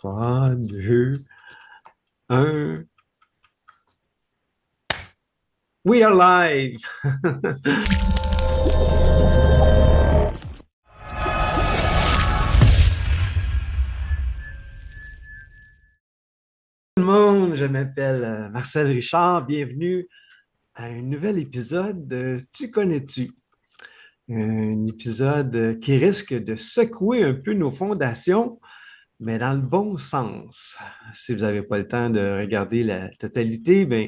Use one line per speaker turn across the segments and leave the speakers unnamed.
3, 2, 1. We are live! Tout le monde, je m'appelle Marcel Richard. Bienvenue à un nouvel épisode de Tu connais-tu? Un épisode qui risque de secouer un peu nos fondations, mais dans le bon sens. Si vous n'avez pas le temps de regarder la totalité, bien,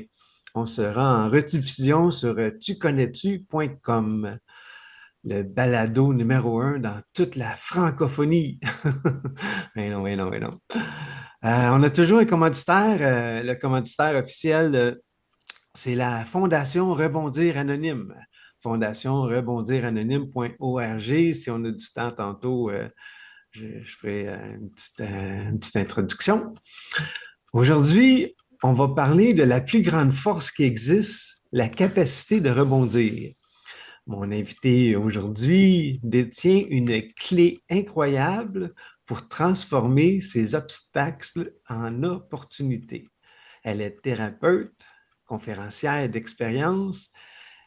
on se rend en rediffusion sur tuconnais-tu.com, le balado numéro 1 dans toute la francophonie. Mais non, mais non, mais non. On a toujours un commanditaire. Le commanditaire officiel, c'est la Fondation Rebondir Anonyme. Fondation rebondiranonyme.org. Si on a du temps tantôt, je ferai une petite introduction. Aujourd'hui, on va parler de la plus grande force qui existe, la capacité de rebondir. Mon invité aujourd'hui détient une clé incroyable pour transformer ses obstacles en opportunités. Elle est thérapeute, conférencière d'expérience.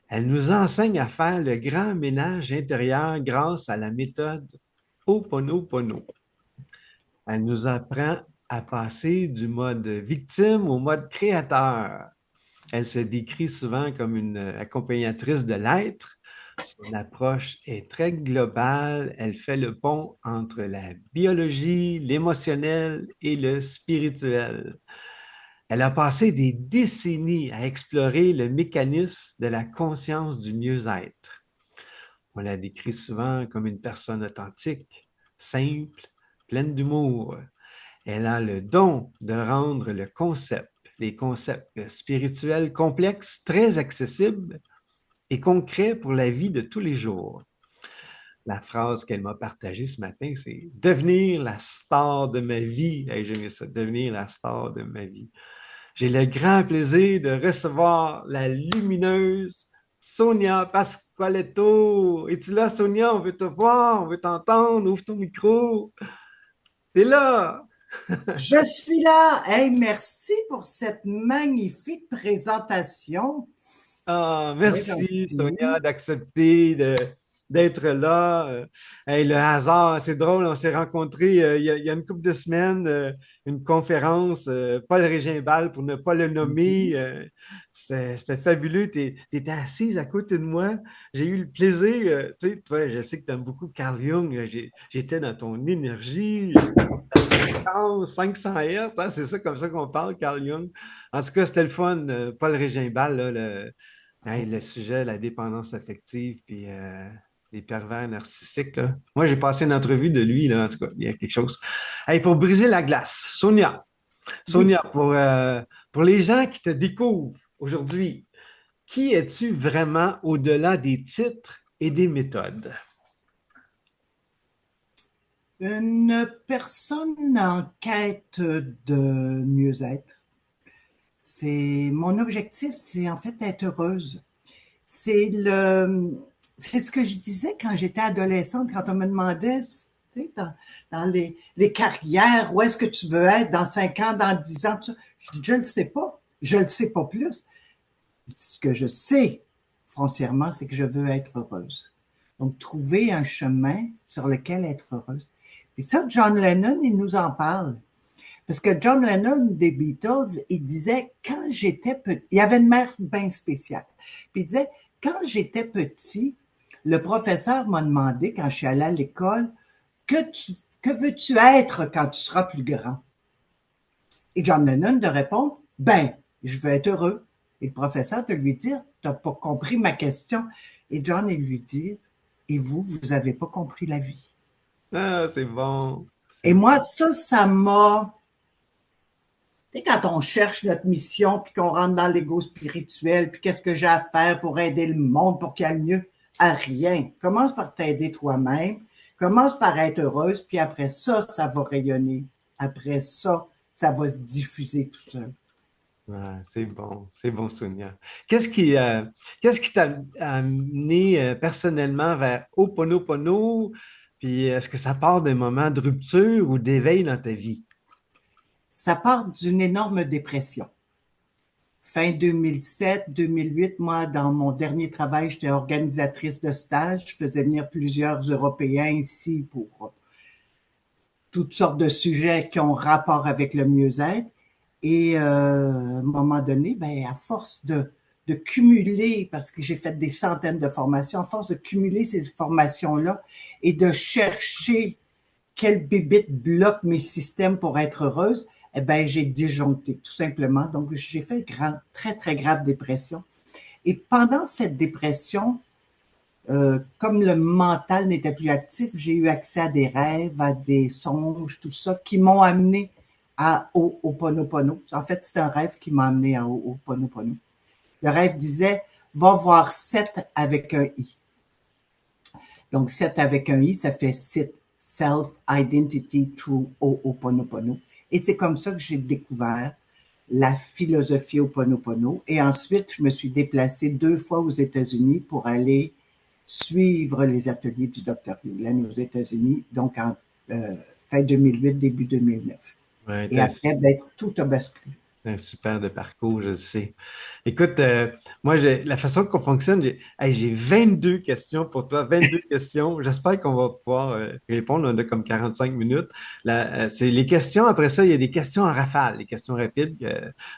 Elle nous enseigne à faire le grand ménage intérieur grâce à la méthode Ho'oponopono. Elle nous apprend à passer du mode victime au mode créateur. Elle se décrit souvent comme une accompagnatrice de l'être. Son approche est très globale. Elle fait le pont entre la biologie, l'émotionnel et le spirituel. Elle a passé des décennies à explorer le mécanisme de la conscience du mieux-être. On la décrit souvent comme une personne authentique, simple, pleine d'humour. Elle a le don de rendre les concepts spirituels complexes, très accessibles et concrets pour la vie de tous les jours. La phrase qu'elle m'a partagée ce matin, c'est « Devenir la star de ma vie ». Hey, j'aimais ça, « Devenir la star de ma vie ». J'ai le grand plaisir de recevoir la lumineuse Sonia Pasqualetto. Es-tu là, Sonia? On veut te voir, on veut t'entendre. Ouvre ton micro. T'es là!
Je suis là. Hey, merci pour cette magnifique présentation.
Ah,
Très
merci, Sonia,
gentil.
d'accepter d'être là. Hey, le hasard, c'est drôle, on s'est rencontrés il y a une couple de semaines, une conférence, Paul Régimbal, pour ne pas le nommer.
Mhm.
C'était fabuleux. Tu étais assise à côté de moi. J'ai eu le plaisir, tu sais, toi, je sais que tu aimes beaucoup Carl Jung. J'étais dans ton énergie, ta fréquence, 500 Hz, hein, c'est ça, comme ça qu'on parle, Carl Jung. En tout cas, c'était le fun. Paul Régimbal, là, hey, le sujet, la dépendance affective, puis les pervers narcissiques, là. Moi, j'ai passé une entrevue de lui, là, en tout cas, il y a quelque chose. Hey, pour briser la glace, Sonia,
Oui.
pour les gens qui te découvrent aujourd'hui, qui es-tu vraiment au-delà des titres et des méthodes?
Une personne en quête de mieux-être. C'est mon objectif, c'est en fait être heureuse. C'est c'est ce que je disais quand j'étais adolescente, quand on me demandait, tu sais, dans les carrières, où est-ce que tu veux être dans 5 ans, dans 10 ans, tout ça. Je dis, je ne le sais pas. Je ne le sais pas plus. Ce que je sais foncièrement, c'est que je veux être heureuse. Donc, trouver un chemin sur lequel être heureuse. Et ça, John Lennon, il nous en parle. Parce que John Lennon des Beatles, il disait, quand j'étais petit, il avait une mère bien spéciale. Puis il disait, quand j'étais petit, le professeur m'a demandé, quand je suis allée à l'école, que veux-tu être quand tu seras plus grand? Et John Lennon de répondre, ben, je veux être heureux. Et le professeur de lui dire, t'as pas compris ma question. Et John, il lui dit, et vous avez pas compris la vie.
Ah, c'est bon, c'est
Et
bon.
moi, ça m'a, tu sais, quand on cherche notre mission, puis qu'on rentre dans l'ego spirituel, puis qu'est-ce que j'ai à faire pour aider le monde, pour qu'il aille mieux? À rien. Commence par t'aider toi-même, commence par être heureuse, puis après ça, ça va rayonner. Après ça, ça va se diffuser tout seul.
Ah, c'est bon, Sonia. Qu'est-ce qui t'a amené personnellement vers Ho'oponopono? Puis est-ce que ça part d'un moment de rupture ou d'éveil dans ta vie?
Ça part d'une énorme dépression. Fin 2007, 2008, moi, dans mon dernier travail, j'étais organisatrice de stage. Je faisais venir plusieurs Européens ici pour toutes sortes de sujets qui ont rapport avec le mieux-être. Et à un moment donné, ben, à force de cumuler, parce que j'ai fait des centaines de formations, à force de cumuler ces formations-là et de chercher quel bébite bloque mes systèmes pour être heureuse, eh ben, j'ai disjoncté, tout simplement. Donc, j'ai fait une très, très grave dépression. Et pendant cette dépression, comme le mental n'était plus actif, j'ai eu accès à des rêves, à des songes, tout ça, qui m'ont amené au Ho'oponopono. En fait, c'est un rêve qui m'a amené à Ho'oponopono. Le rêve disait, va voir 7 avec un I. Donc, 7 avec un I, ça fait sit, self-identity through Ho'oponopono. Et c'est comme ça que j'ai découvert la philosophie Ho'oponopono. Et ensuite, je me suis déplacée 2 fois aux États-Unis pour aller suivre les ateliers du Dr. Hewlett aux États-Unis, donc en fin 2008, début 2009.
Ouais,
Et après, ben, tout a basculé.
un super de parcours, je sais. Écoute, moi, la façon qu'on fonctionne, j'ai 22 questions pour toi, 22 questions. J'espère qu'on va pouvoir répondre. On a comme 45 minutes. C'est les questions. Après ça, il y a des questions en rafale, les questions rapides,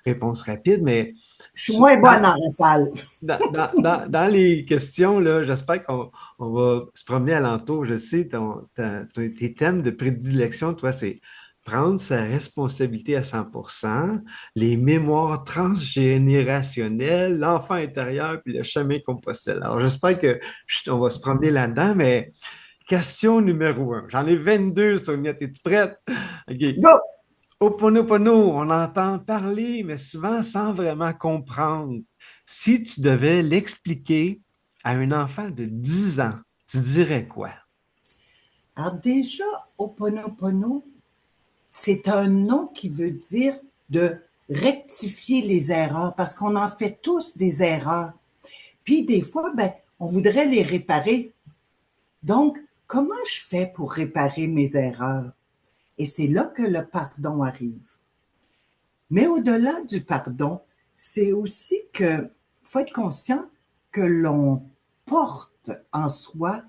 réponses rapides, mais
Je suis moins bonne en rafale.
dans les questions, là, j'espère qu'on va se promener alentour. Je sais, tes thèmes de prédilection, toi, c'est prendre sa responsabilité à 100%, les mémoires transgénérationnelles, l'enfant intérieur, puis le chemin qu'on possède. Alors, j'espère on va se promener là-dedans, mais question numéro un. J'en ai 22, Sonia. Es-tu prête? OK.
Go!
Ho'oponopono, on entend parler, mais souvent sans vraiment comprendre. Si tu devais l'expliquer à un enfant de 10 ans, tu dirais quoi?
Alors déjà, Ho'oponopono, c'est un nom qui veut dire de rectifier les erreurs, parce qu'on en fait tous des erreurs. Puis des fois, ben, on voudrait les réparer. Donc, comment je fais pour réparer mes erreurs? Et c'est là que le pardon arrive. Mais au-delà du pardon, c'est aussi que faut être conscient que l'on porte en soi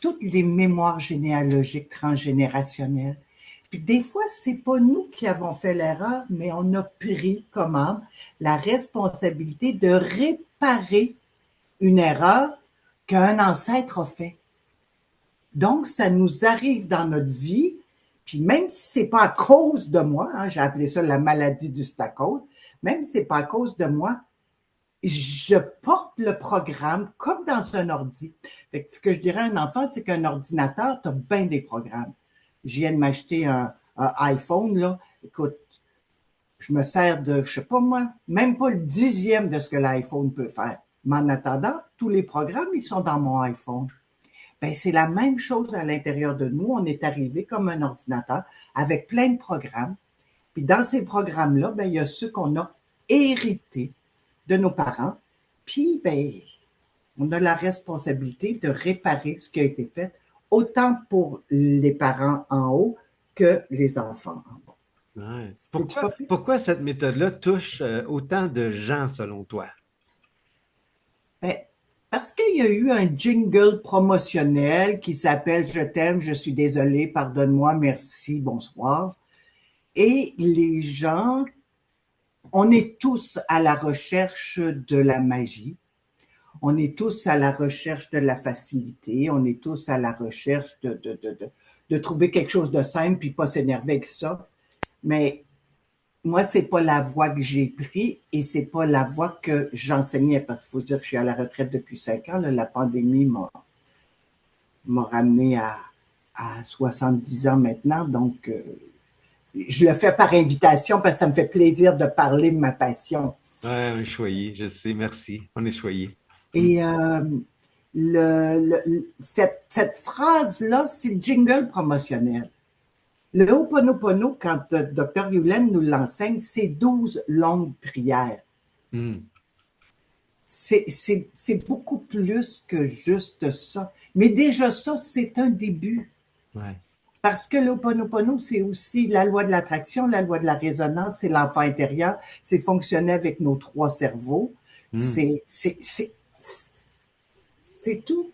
toutes les mémoires généalogiques transgénérationnelles. Puis des fois, c'est pas nous qui avons fait l'erreur, mais on a pris comme la responsabilité de réparer une erreur qu'un ancêtre a fait. Donc, ça nous arrive dans notre vie, puis même si c'est pas à cause de moi, hein, j'ai appelé ça la maladie du stacose, même si c'est pas à cause de moi, je porte le programme comme dans un ordi. Fait que ce que je dirais à un enfant, c'est qu'un ordinateur, tu as bien des programmes. Je viens de m'acheter un iPhone, là. Écoute, je me sers de, je sais pas moi, même pas le 10e de ce que l'iPhone peut faire. Mais en attendant, tous les programmes, ils sont dans mon iPhone. Ben, c'est la même chose à l'intérieur de nous. On est arrivé comme un ordinateur avec plein de programmes. Puis dans ces programmes-là, ben, il y a ceux qu'on a hérités de nos parents. Puis, ben, on a la responsabilité de réparer ce qui a été fait, autant pour les parents en haut que les enfants en bas.
Ouais.
C'est-tu pas pire?
Pourquoi cette méthode-là touche autant de gens selon toi?
Ben, parce qu'il y a eu un jingle promotionnel qui s'appelle Je t'aime, je suis désolé, pardonne-moi, merci, bonsoir. Et les gens, on est tous à la recherche de la magie. On est tous à la recherche de la facilité. On est tous à la recherche de trouver quelque chose de simple puis pas s'énerver avec ça. Mais moi, c'est pas la voie que j'ai pris et c'est pas la voie que j'enseignais parce qu'il faut dire que je suis à la retraite depuis 5 ans. Là, la pandémie m'a ramené à 70 ans maintenant. Donc, je le fais par invitation parce que ça me fait plaisir de parler de ma passion.
Ouais, on est choyé, je sais, merci. On est choyé. Hmm.
Et cette phrase-là, c'est le jingle promotionnel. Le Ho'oponopono, quand Dr. Hewlett nous l'enseigne, c'est 12 longues prières.
Hmm.
C'est beaucoup plus que juste ça. Mais déjà ça, c'est un début.
Ouais.
Parce que l'Ho'oponopono, c'est aussi la loi de l'attraction, la loi de la résonance, c'est l'enfant intérieur, c'est fonctionner avec nos trois cerveaux,
Hmm.
c'est tout.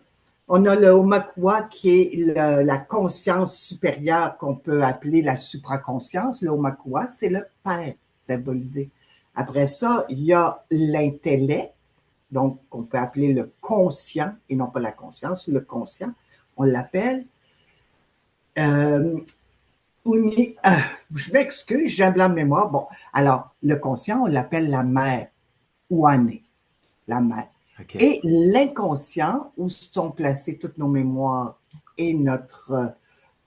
On a le Omakua qui est la conscience supérieure qu'on peut appeler la supraconscience. Le Omakua, c'est le père symbolisé. Après ça, il y a l'intellect, donc qu'on peut appeler le conscient, et non pas la conscience, le conscient, on l'appelle. Euh, je m'excuse, j'ai un blanc de mémoire. Bon, alors, le conscient, on l'appelle la mère, ou année, la mère.
OK.
Et l'inconscient, où sont placées toutes nos mémoires et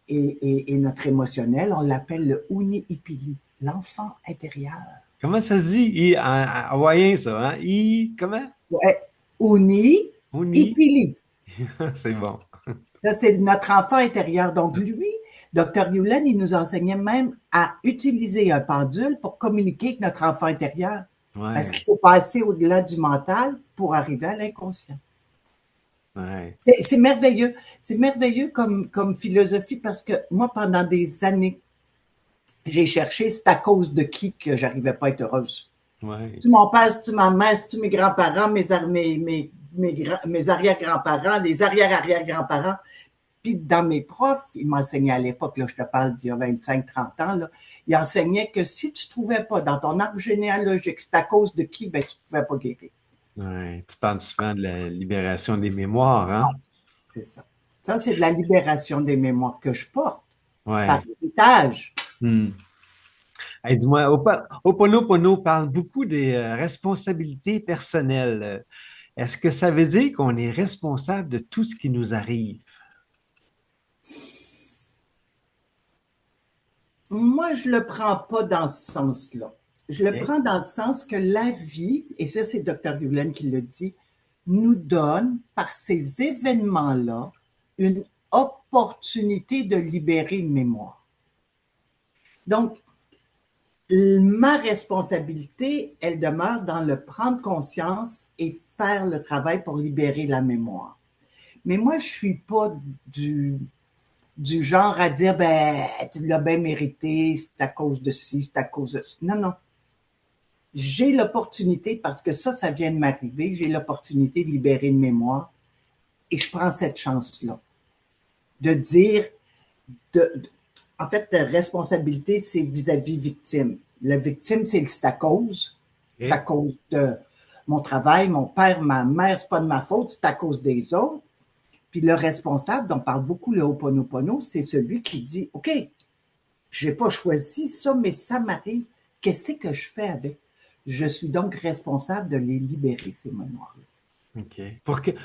et notre émotionnel, on l'appelle le Uni-Ipili, l'enfant intérieur.
Comment ça se dit? En hawaïen, ça, hein? Comment?
Ouais,
Uni.
Uni-Ipili.
C'est bon.
Ça, c'est notre enfant intérieur. Donc, lui, Dr. Yulen, il nous enseignait même à utiliser un pendule pour communiquer avec notre enfant intérieur. Parce
Ouais,
qu'il faut passer au-delà du mental pour arriver à l'inconscient.
ouais.
C'est merveilleux. C'est merveilleux comme philosophie parce que moi, pendant des années, j'ai cherché c'est à cause de qui que j'arrivais pas à être heureuse.
Ouais.
Tu mon père, tu ma mère, tu mes grands-parents, mes arrière-grands-parents, les arrière-arrière-grands-parents. Puis dans mes profs, ils m'enseignaient à l'époque, là, je te parle d'il y a 25-30 ans, là, ils enseignaient que si tu ne trouvais pas dans ton arbre généalogique c'est à cause de qui, ben, tu ne pouvais pas guérir.
Ouais. Tu parles souvent de la libération des mémoires, hein?
C'est ça. Ça, c'est de la libération des mémoires que je porte par
Ouais.
héritage.
Hmm. Hey, dis-moi, Ho'oponopono parle beaucoup des responsabilités personnelles. Est-ce que ça veut dire qu'on est responsable de tout ce qui nous arrive?
Moi, je le prends pas dans ce sens-là. Je le
OK?
prends dans le sens que la vie, et ça, c'est Dr. Gulen qui le dit, nous donne, par ces événements-là, une opportunité de libérer une mémoire. Donc, ma responsabilité, elle demeure dans le prendre conscience et faire le travail pour libérer la mémoire. Mais moi, je suis pas du, du genre à dire, ben, tu l'as bien mérité, c'est à cause de ci, c'est à cause de ça. Non, non. J'ai l'opportunité, parce que ça vient de m'arriver, j'ai l'opportunité de libérer une mémoire et je prends cette chance-là. De dire, de, en fait, la responsabilité, c'est vis-à-vis victime. La victime, c'est à
OK?
cause de mon travail, mon père, ma mère, c'est pas de ma faute, c'est à cause des autres. Puis le responsable, dont parle beaucoup le Ho'oponopono, c'est celui qui dit, OK, j'ai pas choisi ça, mais ça m'arrive. Qu'est-ce que je fais avec? Je suis donc responsable de les libérer, ces mémoires-là.
OK.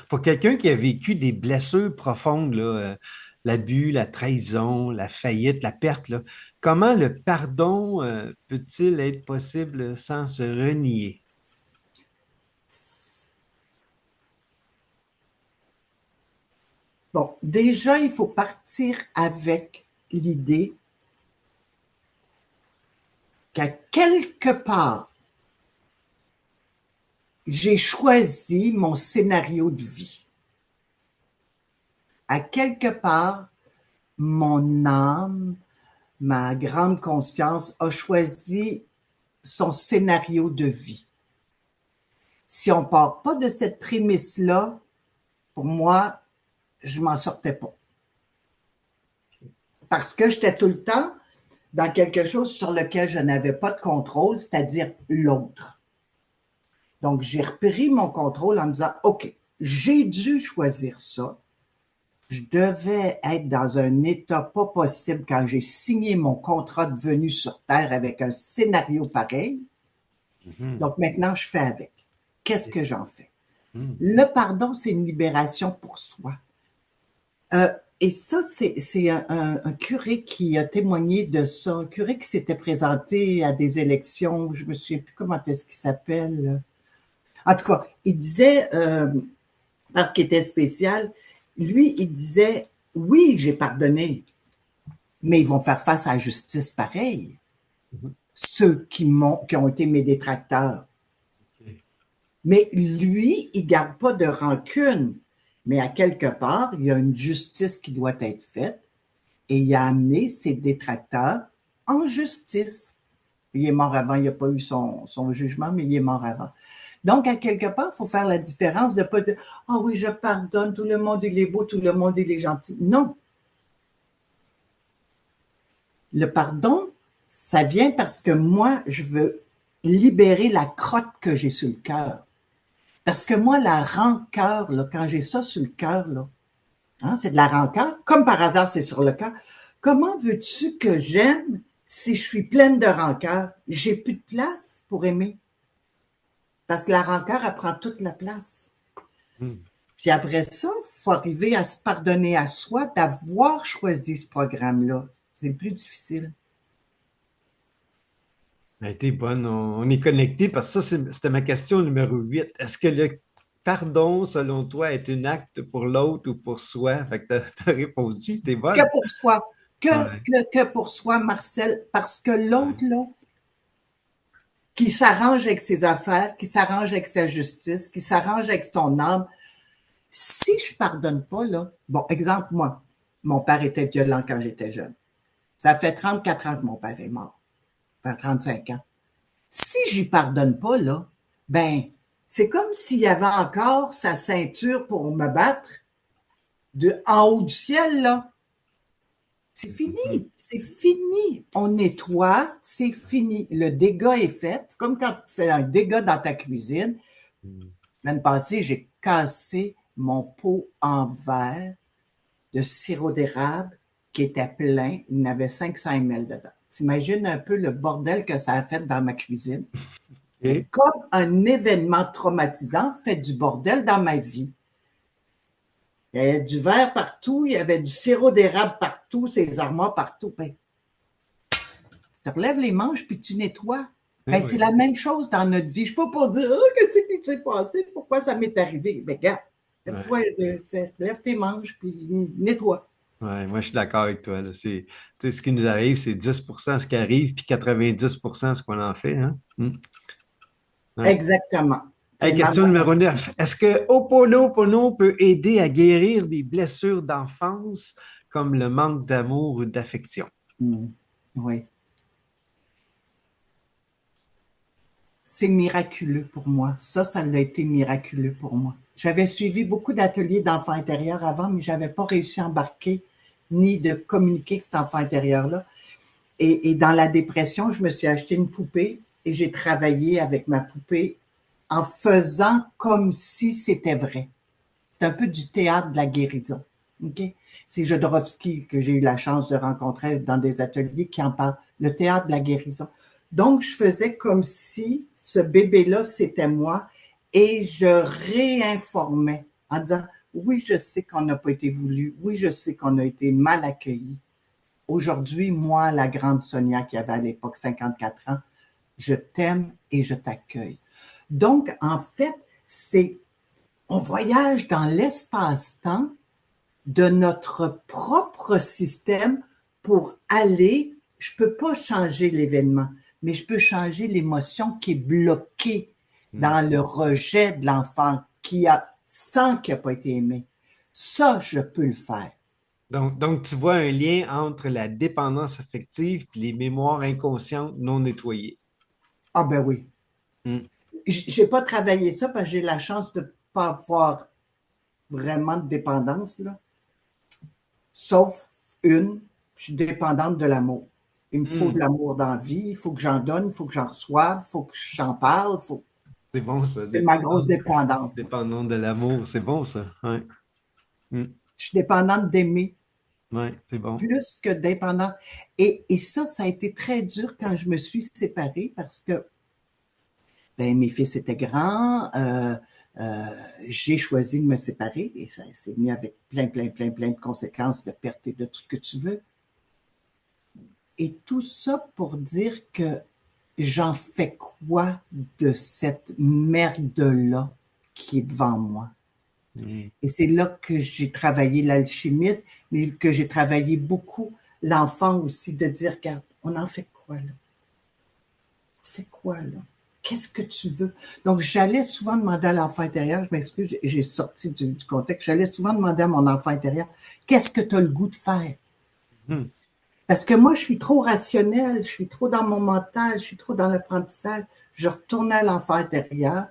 Pour quelqu'un qui a vécu des blessures profondes, là, l'abus, la trahison, la faillite, la perte, là, comment le pardon, peut-il être possible sans se renier?
Bon, déjà, il faut partir avec l'idée qu'à quelque part, j'ai choisi mon scénario de vie. À quelque part, mon âme, ma grande conscience a choisi son scénario de vie. Si on part pas de cette prémisse-là, pour moi, je m'en sortais pas. Parce que j'étais tout le temps dans quelque chose sur lequel je n'avais pas de contrôle, c'est-à-dire l'autre. Donc, j'ai repris mon contrôle en me disant, OK, j'ai dû choisir ça. Je devais être dans un état pas possible quand j'ai signé mon contrat de venue sur Terre avec un scénario pareil.
Mhm.
Donc, maintenant, je fais avec. Qu'est-ce
OK.
que j'en fais?
Hmm.
Le pardon, c'est une libération pour soi. Euh, et ça, c'est un curé qui a témoigné de ça, un curé qui s'était présenté à des élections, je me souviens plus comment est-ce qu'il s'appelle. En tout cas, il disait, parce qu'il était spécial, lui, il disait, oui, j'ai pardonné, mais ils vont faire face à la justice pareil,
Mhm.
ceux qui ont été mes détracteurs.
OK.
Mais lui, il garde pas de rancune. Mais à quelque part, il y a une justice qui doit être faite. et il a amené ses détracteurs en justice. Il est mort avant, il n'a pas eu son jugement, mais il est mort avant. Donc, à quelque part, il faut faire la différence de ne pas dire « Ah oui, je pardonne, tout le monde il est beau, tout le monde il est gentil ». Non. Le pardon, ça vient parce que moi, je veux libérer la crotte que j'ai sur le cœur. Parce que moi, la rancœur, là, quand j'ai ça sur le cœur, là, hein, c'est de la rancœur, comme par hasard, c'est sur le cœur. Comment veux-tu que j'aime si je suis pleine de rancœur? J'ai plus de place pour aimer. Parce que la rancœur, elle prend toute la place.
Hmm.
Puis après ça, il faut arriver à se pardonner à soi d'avoir choisi ce programme-là. C'est plus difficile.
Ça a été bonne. On est connecté parce que ça, c'était ma question numéro 8. Est-ce que le pardon, selon toi, est un acte pour l'autre ou pour soi? Fait que t'as répondu, t'es
Que
bonne.
pour soi.
Ouais,
Que pour soi, Marcel. Parce que
ouais.
l'autre, là, qui s'arrange avec ses affaires, qui s'arrange avec sa justice, qui s'arrange avec son âme, si je pardonne pas, là, bon, exemple, moi, mon père était violent quand j'étais jeune. Ça fait 34 ans que mon père est mort. Enfin, 35 ans. Si j'y pardonne pas, là, ben, c'est comme s'il y avait encore sa ceinture pour me battre en haut du ciel, là. C'est
Mhm.
fini, c'est fini. On nettoie, c'est fini. Le dégât est fait. Comme quand tu fais un dégât dans ta cuisine.
Mhm.
L'année passée, j'ai cassé mon pot en verre de sirop d'érable qui était plein. Il y en avait 500 ml dedans. T'imagines un peu le bordel que ça a fait dans ma cuisine.
OK.
Comme un événement traumatisant fait du bordel dans ma vie. Il y avait du verre partout, il y avait du sirop d'érable partout, ces armoires partout. Ben, tu te relèves les manches puis tu nettoies.
Eh
Ben, c'est
oui.
la même chose dans notre vie. Je ne peux pas dire oh, qu'est-ce qui s'est passé, pourquoi ça m'est arrivé. Ben, regarde, lève-toi,
Ouais.
lève tes manches puis nettoie.
Ouais, moi, je suis d'accord avec toi, là. Tu sais, ce qui nous arrive, c'est 10% ce qui arrive, puis 90% ce qu'on en fait, hein? Ouais.
Exactement.
Hey,
C'est ma
question numéro 9. Est-ce que Ho'oponopono peut aider à guérir des blessures d'enfance comme le manque d'amour ou d'affection?
Oui. C'est miraculeux pour moi. Ça a été miraculeux pour moi. J'avais suivi beaucoup d'ateliers d'enfants intérieurs avant, mais j'avais pas réussi à embarquer ni de communiquer avec cet enfant intérieur-là. Et dans la dépression, je me suis acheté une poupée et j'ai travaillé avec ma poupée en faisant comme si c'était vrai. C'est un peu du théâtre de la guérison. Okay? C'est Jodorowsky que j'ai eu la chance de rencontrer dans des ateliers qui en parlent. Le théâtre de la guérison. Donc, je faisais comme si ce bébé-là, c'était moi et je réinformais en disant, oui, je sais qu'on n'a pas été voulu. Oui, je sais qu'on a été mal accueillis. Aujourd'hui, moi, la grande Sonia qui avait à l'époque 54 ans, je t'aime et je t'accueille. Donc, en fait, c'est on voyage dans l'espace-temps de notre propre système pour aller, je peux pas changer l'événement, mais je peux changer l'émotion qui est bloquée
Hmm.
dans le rejet de l'enfant sans qu'il n'a pas été aimé. Ça, je peux le faire.
Donc, tu vois un lien entre la dépendance affective et les mémoires inconscientes non nettoyées.
Ah ben oui.
Hmm.
J'ai pas travaillé ça parce que j'ai la chance de pas avoir vraiment de dépendance, là. Sauf je suis dépendante de l'amour. Il me faut de
Hmm.
l'amour dans la vie, il faut que j'en donne, il faut que j'en reçoive, il faut que j'en parle,
C'est bon, ça,
c'est ma grosse dépendance, moi.
dépendant de l'amour. C'est bon, ça. Ouais. Hmm.
Je suis dépendante d'aimer
Ouais, c'est bon.
plus que dépendante. Et ça a été très dur quand je me suis séparée parce que ben, mes fils étaient grands, euh, j'ai choisi de me séparer et ça s'est mis avec plein de conséquences, de perte et de tout ce que tu veux. Et tout ça pour dire que j'en fais quoi de cette merde-là qui est devant moi?
Hmm.
Et c'est là que j'ai travaillé l'alchimiste, mais que j'ai travaillé beaucoup l'enfant aussi, de dire, regarde, on en fait quoi là? On fait quoi là? Qu'est-ce que tu veux? Donc, j'allais souvent demander à l'enfant intérieur, je m'excuse, j'ai sorti du contexte, j'allais souvent demander à mon enfant intérieur, qu'est-ce que tu as le goût de faire? Parce que moi, je suis trop rationnelle, je suis trop dans mon mental, je suis trop dans l'apprentissage. Je retournais à l'enfant intérieur.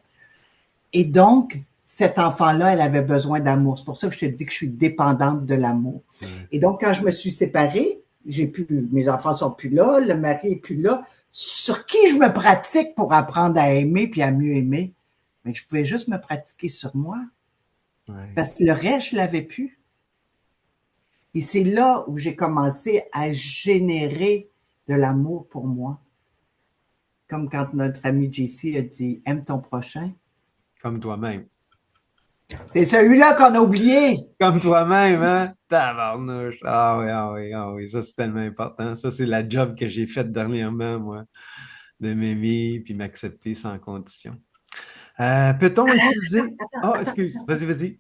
Et donc, cet enfant-là, elle avait besoin d'amour. C'est pour ça que je te dis que je suis dépendante de l'amour.
Ouais,
Et donc, quand je me suis séparée, mes enfants sont plus là, le mari est plus là. Sur qui je me pratique pour apprendre à aimer puis à mieux aimer? Mais je pouvais juste me pratiquer sur moi.
ouais.
Parce que le reste, je l'avais plus. Et c'est là où j'ai commencé à générer de l'amour pour moi. Comme quand notre ami JC a dit, aime ton prochain.
Comme toi-même.
C'est celui-là qu'on a oublié.
Comme toi-même, hein? Tabarnouche. Ah oui, ah oui, ah oui. Ça, c'est tellement important. Ça, c'est la job que j'ai faite dernièrement, moi, de m'aimer puis m'accepter sans condition. Peut-on utiliser... Oh, excuse. Vas-y, vas-y.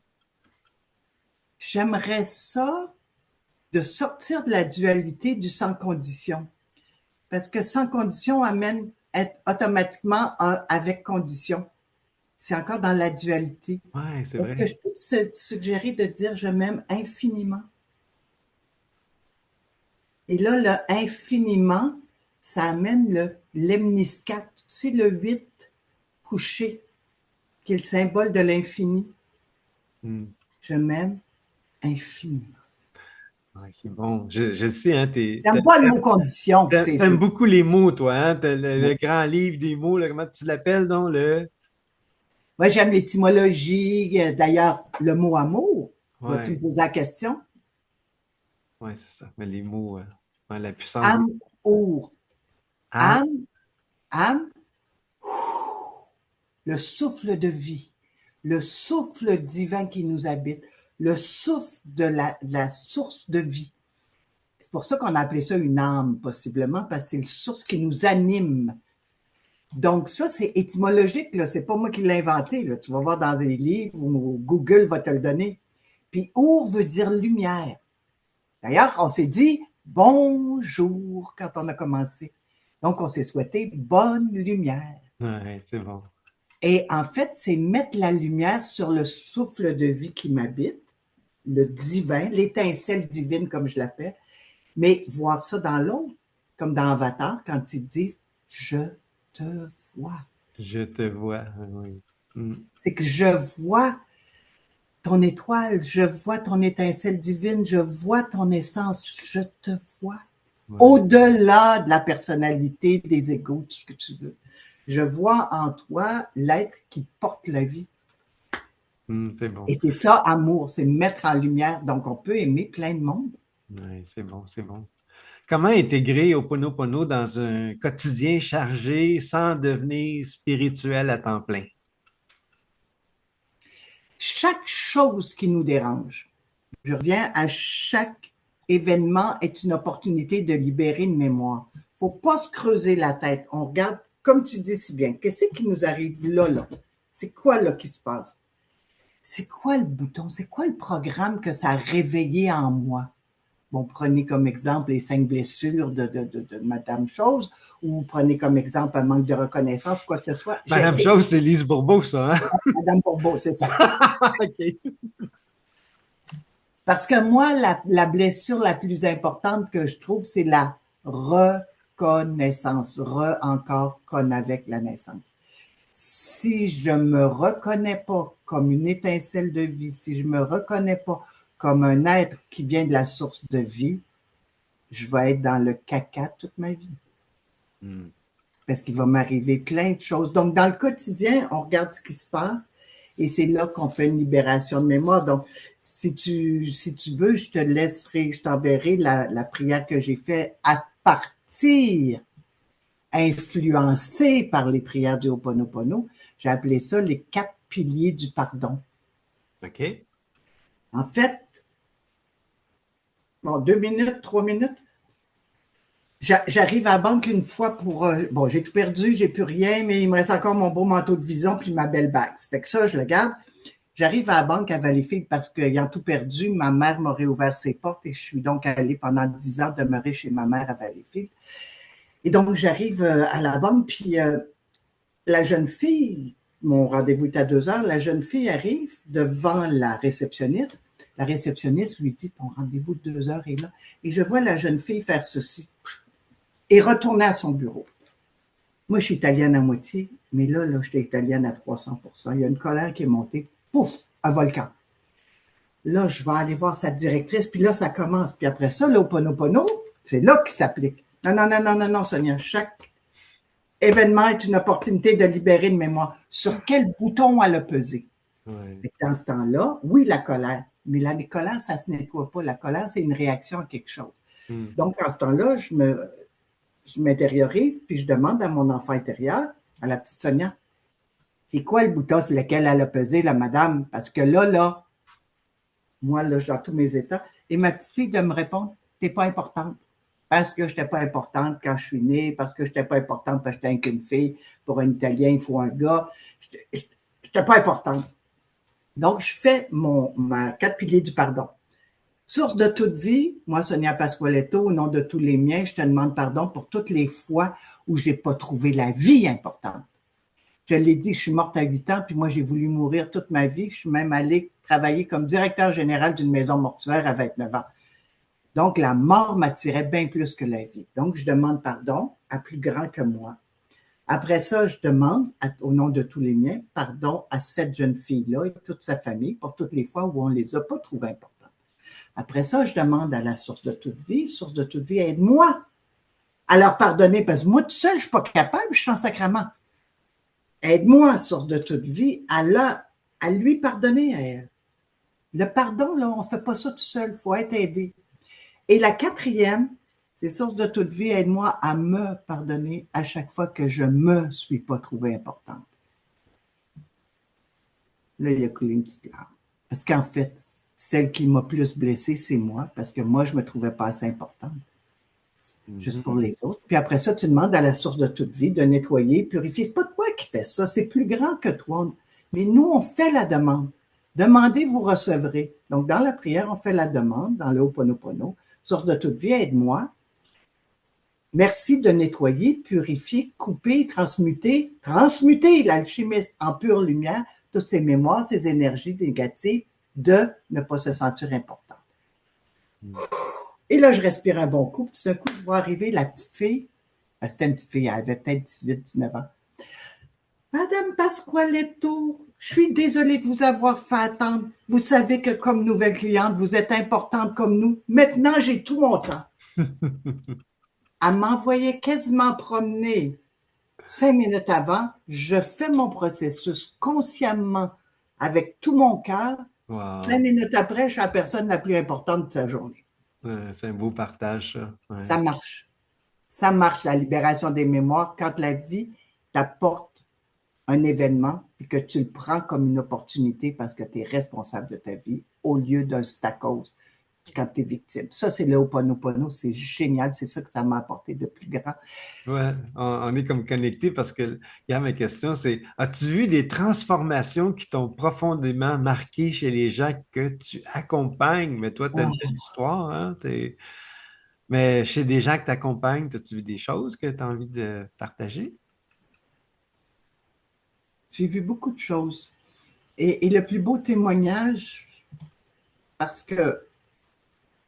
J'aimerais ça de sortir de la dualité du sans condition. Parce que sans condition amène être automatiquement un avec condition. C'est encore dans la dualité.
Ouais, c'est
Est-ce que
vrai.
je peux te suggérer de dire je m'aime infiniment? Et là, le infiniment, ça amène le lemniscate, tu sais, le 8 couché, qui est le symbole de l'infini.
Hmm.
Je m'aime infiniment.
Ouais, c'est bon. Je sais, hein,
J'aime pas le mot condition,
t'aimes beaucoup les mots, toi, hein? T'as le grand livre des mots, là, comment tu l'appelles, donc, le...
moi, j'aime l'étymologie. D'ailleurs, le mot amour. Vas-tu me
Ouais,
poser la question?
ouais, c'est ça. Mais les mots, ouais, la puissance des...
Amour.
Ah,
Âme, âme, le souffle de vie, le souffle divin qui nous habite, le souffle de la source de vie. C'est pour ça qu'on a appelé ça une âme, possiblement, parce que c'est le source qui nous anime. Donc ça, c'est étymologique, là. C'est pas moi qui l'ai inventé, là. Tu vas voir dans les livres ou Google va te le donner. Puis our veut dire lumière. D'ailleurs, on s'est dit bonjour quand on a commencé. Donc, on s'est souhaité bonne lumière.
ouais, c'est bon.
Et en fait, c'est mettre la lumière sur le souffle de vie qui m'habite, le divin, l'étincelle divine, comme je l'appelle, mais voir ça dans l'autre, comme dans Avatar, quand ils disent je te vois.
Je te vois, oui. Hmm.
C'est que je vois ton étoile, je vois ton étincelle divine, je vois ton essence, je te vois.
Ouais.
Au-delà de la personnalité, des égos, tout ce que tu veux. Je vois en toi l'être qui porte la vie.
Hmm, c'est bon.
Et c'est ça, amour, c'est mettre en lumière. Donc, on peut aimer plein de monde.
Ouais, c'est bon, c'est bon. Comment intégrer Ho'oponopono dans un quotidien chargé sans devenir spirituel à temps plein?
Chaque chose qui nous dérange, je reviens à chaque événement est une opportunité de libérer une mémoire. Faut pas se creuser la tête. On regarde, comme tu dis si bien, qu'est-ce qui nous arrive là, là? C'est quoi là qui se passe? C'est quoi le bouton? C'est quoi le programme que ça a réveillé en moi? Bon, prenez comme exemple les 5 blessures de Madame Chose, ou prenez comme exemple un manque de reconnaissance, quoi que ce soit.
Madame
J'essaie,
Chose, c'est Lise Bourbeau, ça, hein?
Madame Bourbeau, c'est ça.
OK.
Parce que moi, la blessure la plus importante que je trouve, c'est la reconnaissance. Encore, con avec la naissance. Si je me reconnais pas comme une étincelle de vie, si je me reconnais pas comme un être qui vient de la source de vie, je vais être dans le caca toute ma vie.
Hmm.
Parce qu'il va m'arriver plein de choses. Donc, dans le quotidien, on regarde ce qui se passe et c'est là qu'on fait une libération de mémoire. Donc, si tu veux, je te laisserai, je t'enverrai la prière que j'ai faite à partir, influencée par les prières du Ho'oponopono. J'ai appelé ça les 4 piliers du pardon.
OK.
En fait, bon, 2 minutes, 3 minutes, j'arrive à la banque une fois pour... bon, j'ai tout perdu, j'ai plus rien, mais il me reste encore mon beau manteau de vision puis ma belle bague. Ça fait que ça, je le garde. J'arrive à la banque à Valleyfield parce qu'ayant tout perdu, ma mère m'a réouvert ses portes et je suis donc allée pendant 10 ans demeurer chez ma mère à Valleyfield. Et donc, j'arrive à la banque, puis la jeune fille, mon rendez-vous est à 2 heures, la jeune fille arrive devant la réceptionniste La réceptionniste lui dit, ton rendez-vous de 2 heures est là. Et je vois la jeune fille faire ceci et retourner à son bureau. Moi, je suis italienne à moitié, mais là, j'étais italienne à 300%. Il y a une colère qui est montée, pouf, un volcan. Là, je vais aller voir sa directrice, puis là, ça commence. Puis après ça, l'Ho'oponopono, c'est là qu'il s'applique. Non, non, non, non, non, non, Sonia, chaque événement est une opportunité de libérer une mémoire. Sur quel bouton elle a pesé?
Ouais.
Dans ce temps-là, oui, la colère, mais la colère, ça ne se nettoie pas. La colère, c'est une réaction à quelque chose.
Mm.
Donc, en ce temps-là, je m'intériorise, puis je demande à mon enfant intérieur, à la petite Sonia, c'est quoi le bouton sur lequel elle a pesé, la madame? Parce que là, moi, là, dans tous mes états, et ma petite fille de me répondre, t'es pas importante. Parce que je n'étais pas importante quand je suis née, parce que je n'étais pas importante parce que j'étais qu'une fille. Pour un Italien, il faut un gars. Je n'étais pas importante. Donc, je fais ma 4 piliers du pardon. Source de toute vie, moi, Sonia Pasqualetto, au nom de tous les miens, je te demande pardon pour toutes les fois où j'ai pas trouvé la vie importante. Je l'ai dit, je suis morte à 8 ans, puis moi, j'ai voulu mourir toute ma vie. Je suis même allée travailler comme directeur général d'une maison mortuaire à 29 ans. Donc, la mort m'attirait bien plus que la vie. Donc, je demande pardon à plus grand que moi. Après ça, je demande, au nom de tous les miens, pardon à cette jeune fille-là et toute sa famille pour toutes les fois où on ne les a pas trouvées importantes. Après ça, je demande à la source de toute vie, aide-moi à leur pardonner, parce que moi, tout seul, je ne suis pas capable, je suis en sacrament. Aide-moi, source de toute vie, à lui pardonner à elle. Le pardon, là, on ne fait pas ça tout seul, il faut être aidé. Et la quatrième, c'est source de toute vie, aide-moi à me pardonner à chaque fois que je me suis pas trouvée importante. Là, il a coulé une petite larme. Parce qu'en fait, celle qui m'a plus blessée, c'est moi, parce que moi, je me trouvais pas assez importante. Juste pour les autres. Puis après ça, tu demandes à la source de toute vie de nettoyer, purifier. C'est pas toi qui fais ça, c'est plus grand que toi. Mais nous, on fait la demande. Demandez, vous recevrez. Donc, dans la prière, on fait la demande, dans le Ho'oponopono. Source de toute vie, aide-moi. Merci de nettoyer, purifier, couper, transmuter l'alchimiste en pure lumière, toutes ces mémoires, ces énergies négatives de ne pas se sentir important. Et là, je respire un bon coup, puis tout d'un coup, je vois arriver la petite fille. C'était une petite fille, elle avait peut-être 18, 19 ans. Madame Pasqualetto, je suis désolée de vous avoir fait attendre. Vous savez que comme nouvelle cliente, vous êtes importante comme nous. Maintenant, j'ai tout mon temps. Elle m'envoyait quasiment promener 5 minutes avant. Je fais mon processus consciemment avec tout mon cœur.
Wow.
5 minutes après, je suis la personne la plus importante de sa journée.
C'est un beau partage, ça. Ouais.
Ça marche. Ça marche, la libération des mémoires, quand la vie t'apporte un événement et que tu le prends comme une opportunité parce que tu es responsable de ta vie au lieu d'un stacose quand tu es victime. Ça, c'est le Ho'oponopono, c'est génial, c'est ça que ça m'a apporté de plus grand.
Ouais, on est comme connectés parce que ma question, c'est as-tu vu des transformations qui t'ont profondément marqué chez les gens que tu accompagnes? Mais toi, tu as une belle histoire, hein? Mais chez des gens que tu accompagnes, as-tu vu des choses que tu as envie de partager?
J'ai vu beaucoup de choses. Et le plus beau témoignage, parce que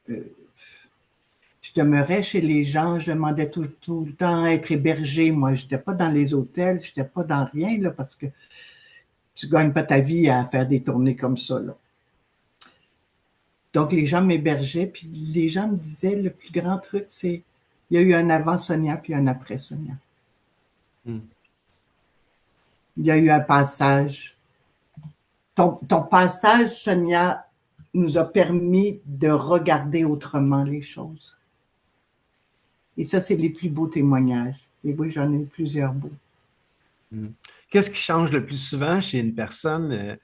je demeurais chez les gens, je demandais tout le temps à être hébergée. Moi, je n'étais pas dans les hôtels, je n'étais pas dans rien, là, parce que tu ne gagnes pas ta vie à faire des tournées comme ça, là. Donc, les gens m'hébergeaient, puis les gens me disaient, le plus grand truc, c'est, il y a eu un avant Sonia, puis un après Sonia.
Hmm.
Il y a eu un passage. Ton passage, Sonia, nous a permis de regarder autrement les choses. Et ça, c'est les plus beaux témoignages. Et oui, j'en ai eu plusieurs beaux.
Qu'est-ce qui change le plus souvent chez une personne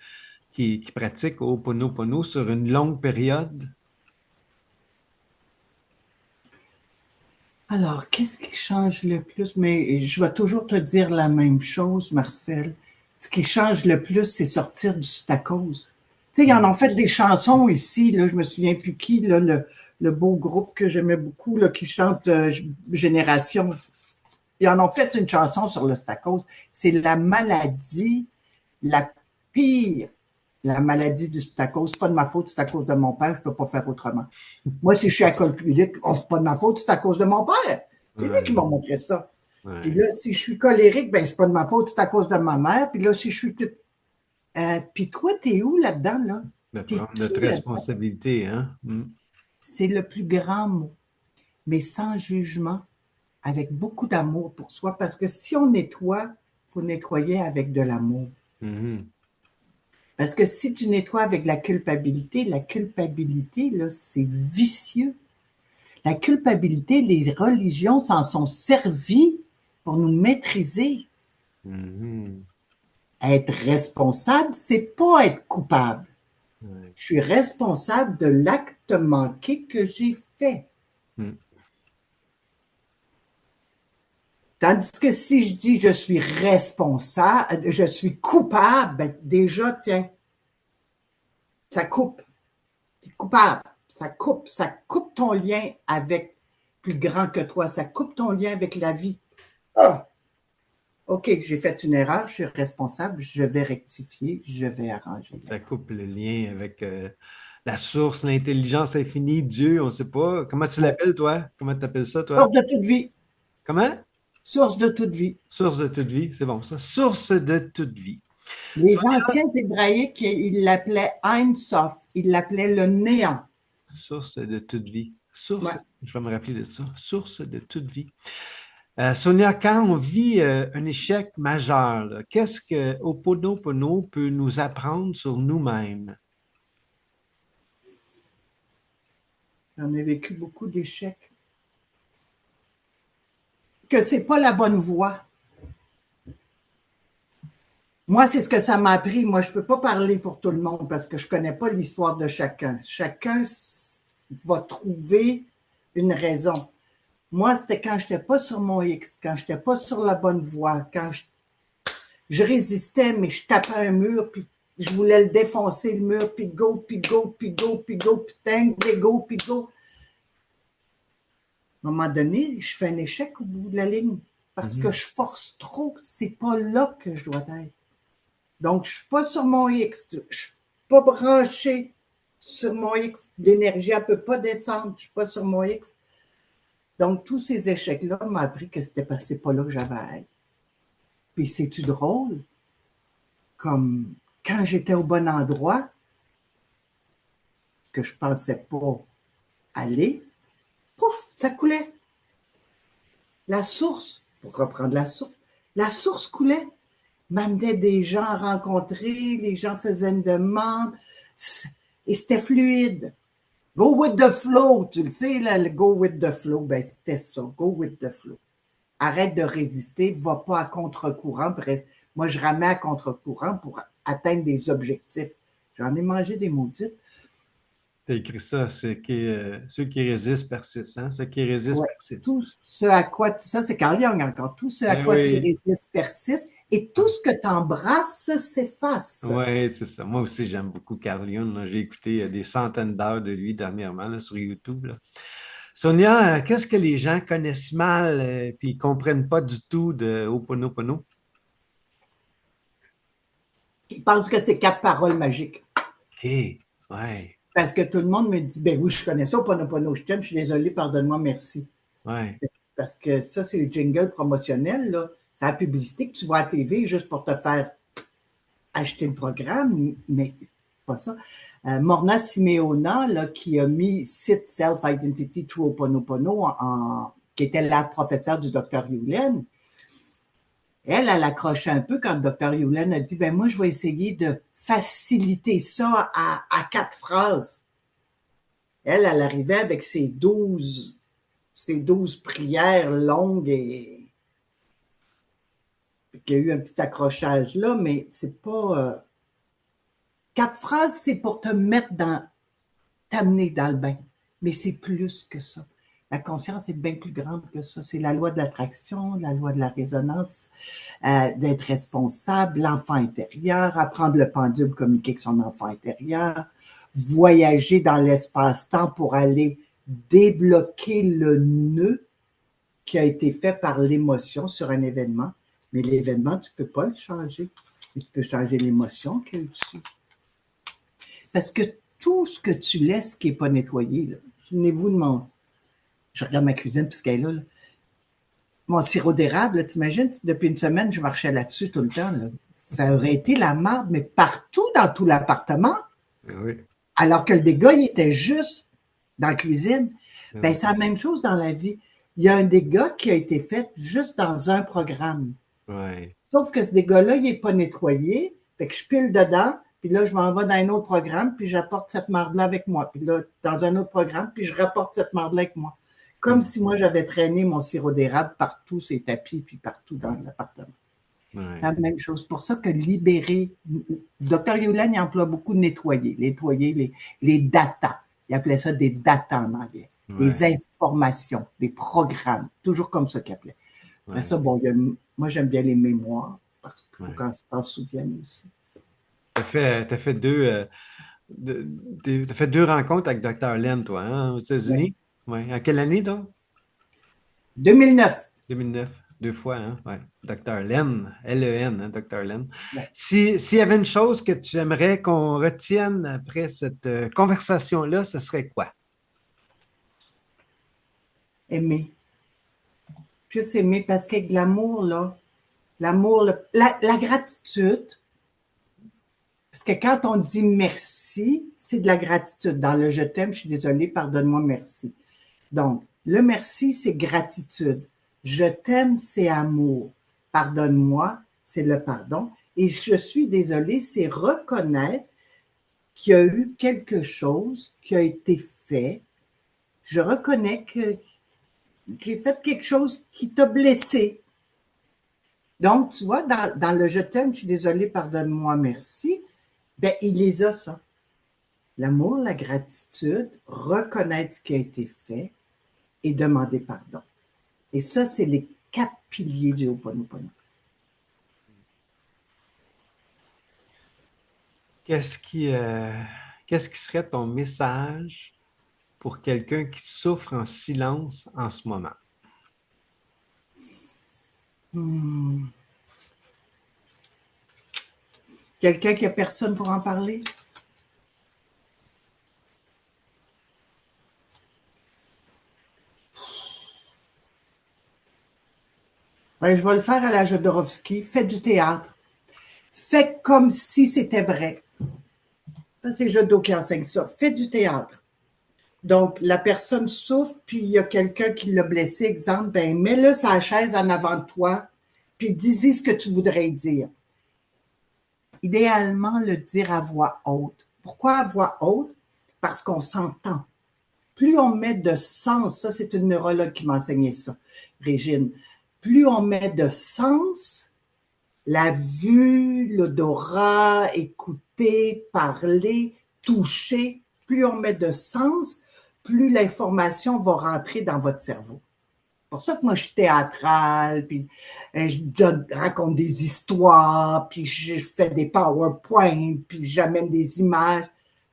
qui pratique Ho'oponopono sur une longue période?
Alors, qu'est-ce qui change le plus? Mais je vais toujours te dire la même chose, Marcel. Ce qui change le plus, c'est sortir du stacose. Tu sais, ils en ont fait des chansons ici, là, je me souviens plus qui, là, le beau groupe que j'aimais beaucoup, là, qui chante Génération. Ils en ont fait une chanson sur le stacose. C'est la maladie la pire La maladie du c'est à cause, c'est pas de ma faute, c'est à cause de mon père, je peux pas faire autrement. Moi, si je suis alcoolique, oh, c'est pas de ma faute, c'est à cause de mon père. C'est lui qui
Ouais,
m'a montré ça. Puis
ouais.
là, si je suis colérique, ben c'est pas de ma faute, c'est à cause de ma mère. Puis là, si je suis tout... puis toi, t'es où là-dedans, là?
De
T'es
prendre
qui
notre
là-dedans?
responsabilité, hein? Mm.
C'est le plus grand mot, mais sans jugement, avec beaucoup d'amour pour soi, parce que si on nettoie, il faut nettoyer avec de l'amour.
Mhm.
Parce que si tu nettoies avec la culpabilité, là, c'est vicieux. La culpabilité, les religions s'en sont servies pour nous maîtriser.
Mhm.
Être responsable, c'est pas être coupable.
Ouais.
Je suis responsable de l'acte manqué que j'ai fait.
Mm.
Tandis que si je dis je suis responsable, je suis coupable, ben déjà, tiens, ça coupe. T'es coupable. Ça coupe ton lien avec plus grand que toi. Ça coupe ton lien avec la vie. Ah, OK, j'ai fait une erreur, je suis responsable, je vais rectifier, je vais arranger
Ça
l'erreur.
coupe le lien avec la source, l'intelligence infinie, Dieu, on ne sait pas. Comment tu
Ouais.
l'appelles, toi? Comment tu appelles ça, toi?
Source de toute vie.
Comment?
Source de toute vie.
Source de toute vie, c'est bon, ça. Source de toute vie.
Les anciens hébraïques, ils l'appelaient Ein Sof, ils l'appelaient le néant.
Source de toute vie. Source,
Ouais.
je vais me rappeler de ça. Source de toute vie. Sonia, quand on vit un échec majeur, là, qu'est-ce que Ho'oponopono peut nous apprendre sur nous-mêmes?
J'en ai vécu beaucoup d'échecs. Que c'est pas la bonne voie. Moi, c'est ce que ça m'a appris. Moi, je peux pas parler pour tout le monde parce que je connais pas l'histoire de chacun. Chacun va trouver une raison. Moi, c'était quand j'étais pas sur mon X, quand j'étais pas sur la bonne voie, quand je résistais, mais je tapais un mur, puis je voulais le défoncer, le mur, puis go, puis go, puis go, puis go, puis tank, puis go, puis go. À un moment donné, je fais un échec au bout de la ligne parce que
Mhm.
je force trop. C'est pas là que je dois être. Donc, je suis pas sur mon X. Je suis pas branché sur mon X. L'énergie, elle peut pas descendre. Je suis pas sur mon X. Donc, tous ces échecs-là m'ont appris que c'est pas là que j'avais à être. Puis, c'est-tu drôle? Comme quand j'étais au bon endroit, que je pensais pas aller, pouf, ça coulait. La source, pour reprendre la source coulait. M'amenait des gens à rencontrer, les gens faisaient une demande, et c'était fluide. Go with the flow, tu le sais, là, le go with the flow, ben c'était ça, go with the flow. Arrête de résister, va pas à contre-courant. Moi, je ramais à contre-courant pour atteindre des objectifs. J'en ai mangé des maudites.
Tu as écrit ça, ceux qui résistent persistent, hein? Ceux qui résistent
Ouais.
persistent.
Tout ce à quoi, ça c'est Carl Jung encore, tout ce à
Eh
quoi tu
oui,
résistes persiste et tout ce que tu embrasses s'efface.
oui, c'est ça. Moi aussi, j'aime beaucoup Carl Jung, là. J'ai écouté des centaines d'heures de lui dernièrement là, sur YouTube, là. Sonia, qu'est-ce que les gens connaissent mal puis ils comprennent pas du tout de Ho'oponopono?
Ils pensent que c'est quatre paroles magiques.
OK, ouais,
Parce que tout le monde me dit, ben oui, je connais ça, Ponopono, je t'aime, je suis désolé, pardonne-moi, merci.
ouais.
Parce que ça, c'est le jingle promotionnel, là. C'est la publicité que tu vois à la TV juste pour te faire acheter le programme, mais pas ça. Morna Simeona, là, qui a mis Sit Self-Identity Through Ho'oponopono, qui était la professeure du docteur Yulen, elle accrochait un peu quand le docteur Yulen a dit, ben moi, je vais essayer de faciliter ça à quatre phrases. Elle arrivait avec ses 12 prières longues et qu'il y a eu un petit accrochage là, mais c'est pas. Quatre phrases, c'est pour te mettre dans, t'amener dans le bain. Mais c'est plus que ça. La conscience est bien plus grande que ça. C'est la loi de l'attraction, la loi de la résonance, d'être responsable, l'enfant intérieur, apprendre le pendule, communiquer avec son enfant intérieur, voyager dans l'espace-temps pour aller débloquer le nœud qui a été fait par l'émotion sur un événement. Mais l'événement, tu ne peux pas le changer. Mais tu peux changer l'émotion qu'il y a eu dessus. Parce que tout ce que tu laisses qui n'est pas nettoyé, là, souvenez-vous de mon... Je regarde ma cuisine puisqu'elle est là. Mon sirop d'érable, t'imagines, depuis une semaine, je marchais là-dessus tout le temps. Là. Ça aurait été la marde, mais partout dans tout l'appartement,
Ah oui,
alors que le dégât, il était juste dans la cuisine.
ah
Ben,
oui.
c'est la même chose dans la vie. Il y a un dégât qui a été fait juste dans un programme.
Ouais.
Sauf que ce dégât-là, il n'est pas nettoyé. Fait que je pile dedans, puis là, je m'en vais dans un autre programme, puis j'apporte cette marde-là avec moi. Puis là, dans un autre programme, puis je rapporte cette marde-là avec moi. Comme
Hmm.
si moi, j'avais traîné mon sirop d'érable partout, ces tapis, puis partout dans l'appartement. C'est
Ouais.
la même chose. Pour ça que libérer, Dr. Yulan, il emploie beaucoup de nettoyer les data. Il appelait ça des data en anglais. Des
Ouais.
informations, des programmes. Toujours comme ça qu'il appelait. Après ça,
Ouais.
bon, moi, j'aime bien les mémoires parce qu'il faut
Ouais.
qu'on s'en souvienne aussi.
T'as fait t'as fait deux rencontres avec Dr. Len, toi, hein, aux
Ouais.
États-Unis? Ouais. À quelle année, donc?
2009.
2009. Deux fois, hein? Ouais. Dr. Len, L-E-N, hein, Dr. Len.
Ouais.
S'il y avait une chose que tu aimerais qu'on retienne après cette conversation-là, ce serait quoi?
Aimer. Juste aimer parce qu'avec l'amour, là, l'amour, la gratitude, parce que quand on dit merci, c'est de la gratitude. Dans le je t'aime, je suis désolée, pardonne-moi, merci. Donc, le merci, c'est gratitude. Je t'aime, c'est amour. Pardonne-moi, c'est le pardon. Et je suis désolée, c'est reconnaître qu'il y a eu quelque chose qui a été fait. Je reconnais que j'ai fait quelque chose qui t'a blessé. Donc, tu vois, dans le je t'aime, je suis désolée, pardonne-moi, merci, ben, il les a, ça. L'amour, la gratitude, reconnaître ce qui a été fait et demander pardon. Et ça, c'est les 4 piliers du Ho'oponopono.
Qu'est-ce qui, euh, qu'est-ce qui serait ton message pour quelqu'un qui souffre en silence en ce moment?
Hmm. Quelqu'un qui a personne pour en parler? Ben, je vais le faire à la Jodorowsky. Fais du théâtre. Fais comme si c'était vrai. C'est Jodot qui enseigne ça. Fais du théâtre. Donc, la personne souffre, puis il y a quelqu'un qui l'a blessé, exemple, ben, mets-le sur la chaise en avant de toi, puis dis-y ce que tu voudrais dire. Idéalement, le dire à voix haute. Pourquoi à voix haute? Parce qu'on s'entend. Plus on met de sens, ça c'est une neurologue qui m'a enseigné ça, Régine, plus on met de sens, la vue, l'odorat, écouter, parler, toucher, plus on met de sens, plus l'information va rentrer dans votre cerveau. C'est pour ça que moi je suis théâtrale, puis raconte des histoires, puis je fais des PowerPoint, puis j'amène des images.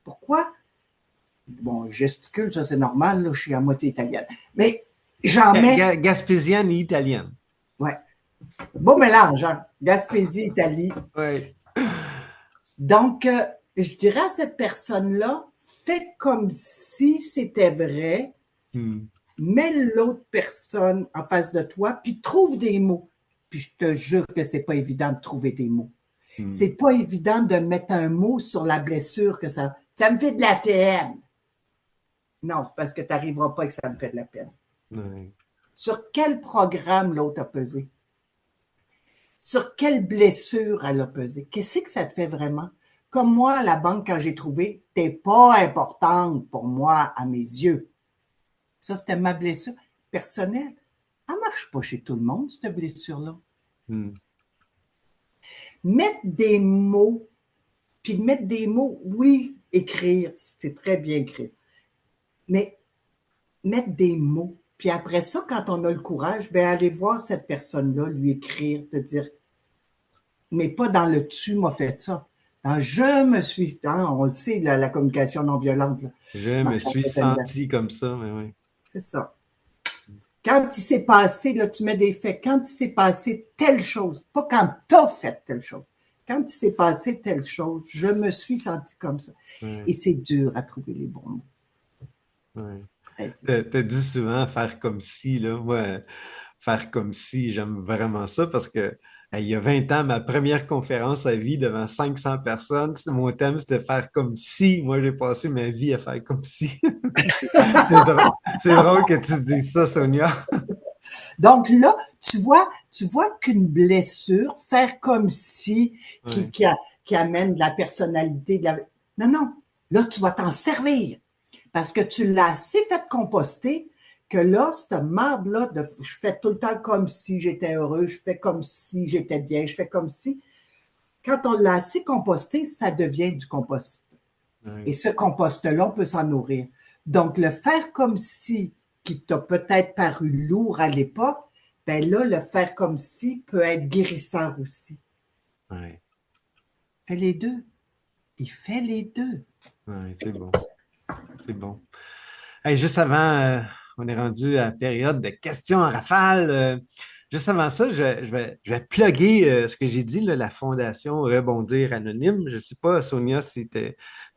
Pourquoi? Bon, gesticule, ça c'est normal, là, je suis à moitié italienne. Mais j'en mets,
Gaspésienne et italienne.
ouais, beau mélange, hein? Gaspésie, Italie.
Oui.
Donc, je dirais à cette personne-là, fais comme si c'était vrai,
Hmm.
mets l'autre personne en face de toi, puis trouve des mots. Puis je te jure que c'est pas évident de trouver des mots.
Hmm.
C'est pas évident de mettre un mot sur la blessure que ça me fait de la peine. Non, c'est parce que tu n'arriveras pas et que ça me fait de la peine.
Ouais.
Sur quel programme l'autre a pesé? Sur quelle blessure elle a pesé? Qu'est-ce que ça te fait vraiment? Comme moi, à la banque, quand j'ai trouvé, t'es pas importante pour moi à mes yeux. Ça, c'était ma blessure personnelle. Elle marche pas chez tout le monde, cette blessure-là.
Hmm.
Mettre des mots, puis mettre des mots, oui, écrire, c'est très bien écrire. Mais mettre des mots. Puis après ça, quand on a le courage, ben aller voir cette personne-là, lui écrire, te dire, mais pas dans le tu m'as fait ça. Dans je me suis, hein, on le sait, la communication non violente. Là.
Je me suis senti comme ça, mais oui.
C'est ça. Quand il s'est passé, là, tu mets des faits, quand il s'est passé telle chose, pas quand t'as fait telle chose, quand il s'est passé telle chose, je me suis sentie comme ça.
Ouais,
Et c'est dur à trouver les bons mots.
ouais.
Très dur.
T'as dit souvent faire comme si, là. Moi, faire comme si, j'aime vraiment ça parce que il y a 20 ans, ma première conférence à vie devant 500 personnes, mon thème, c'était faire comme si. Moi, j'ai passé ma vie à faire comme si. C'est drôle. C'est drôle que tu dises ça, Sonia.
Donc là, tu vois qu'une blessure, faire comme si, qui,
Ouais,
qui, a- qui amène de la personnalité. Non, non. Là, tu vas t'en servir. Parce que tu l'as assez fait composter que là, cette marde-là, je fais tout le temps comme si j'étais heureux, je fais comme si j'étais bien, je fais comme si. Quand on l'a assez composté, ça devient du compost. Et
ouais,
ce compost-là, on peut s'en nourrir. Donc, le faire comme si, qui t'a peut-être paru lourd à l'époque, ben là, le faire comme si peut être guérisseur aussi.
ouais,
Fais les deux. Il fait les deux.
ouais, c'est bon. C'est bon. Hey, juste avant, on est rendu à la période de questions en rafale. Juste avant ça, je vais plugger ce que j'ai dit, là, la Fondation Rebondir Anonyme. Je ne sais pas, Sonia, si tu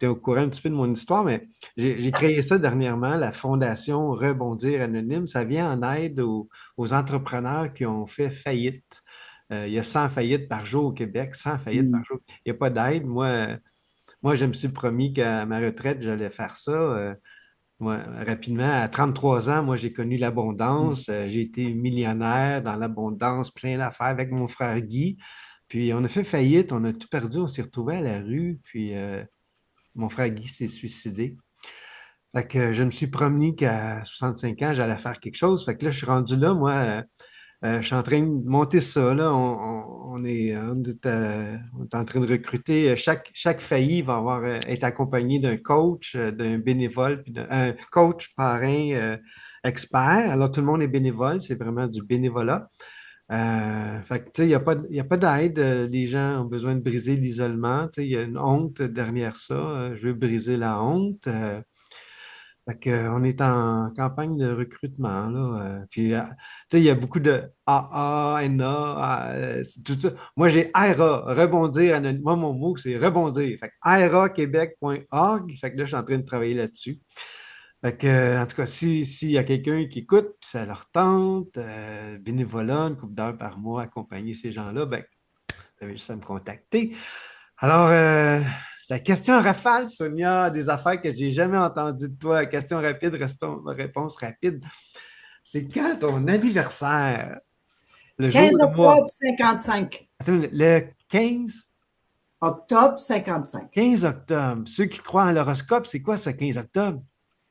es au courant un petit peu de mon histoire, mais j'ai créé ça dernièrement, la Fondation Rebondir Anonyme. Ça vient en aide aux entrepreneurs qui ont fait faillite. Il y a 100 faillites par jour au Québec, 100 faillites par
Mm.
jour. Il n'y a pas d'aide. Moi, je me suis promis qu'à ma retraite, j'allais faire ça. Rapidement, à 33 ans, moi, j'ai connu l'abondance. J'ai été millionnaire dans l'abondance, plein d'affaires avec mon frère Guy. Puis, on a fait faillite, on a tout perdu, on s'est retrouvé à la rue. Puis, mon frère Guy s'est suicidé. Fait que je me suis promis qu'à 65 ans, j'allais faire quelque chose. Fait que là, je suis rendu là, moi. Je suis en train de monter ça, là. On est en train de recruter. Chaque failli va être accompagné d'un coach, d'un bénévole, puis un coach, parrain, expert. Alors, tout le monde est bénévole. C'est vraiment du bénévolat. Fait que, tu sais, il y a pas d'aide. Les gens ont besoin de briser l'isolement. Tu sais, il y a une honte derrière ça. Je veux briser la honte. Fait que, on est en campagne de recrutement, là. Puis, tu sais, il y a beaucoup de AA, NA, c'est tout ça. Moi, j'ai RA, rebondir. Moi, mon mot, c'est rebondir. Fait que raquebec.org. Fait que là, je suis en train de travailler là-dessus. Fait que, en tout cas, s'il y a quelqu'un qui écoute, puis ça leur tente, bénévolat, une couple d'heures par mois, accompagner ces gens-là, ben, vous avez juste à me contacter. Alors, la question rafale, Sonia, des affaires que j'ai jamais entendues de toi. Question rapide, réponse rapide. C'est quand ton anniversaire? Le jour,
15
le mois.
octobre 55.
Attends, le 15,
Octobre 55.
15 octobre. Ceux qui croient en l'horoscope, c'est quoi ça, 15 octobre?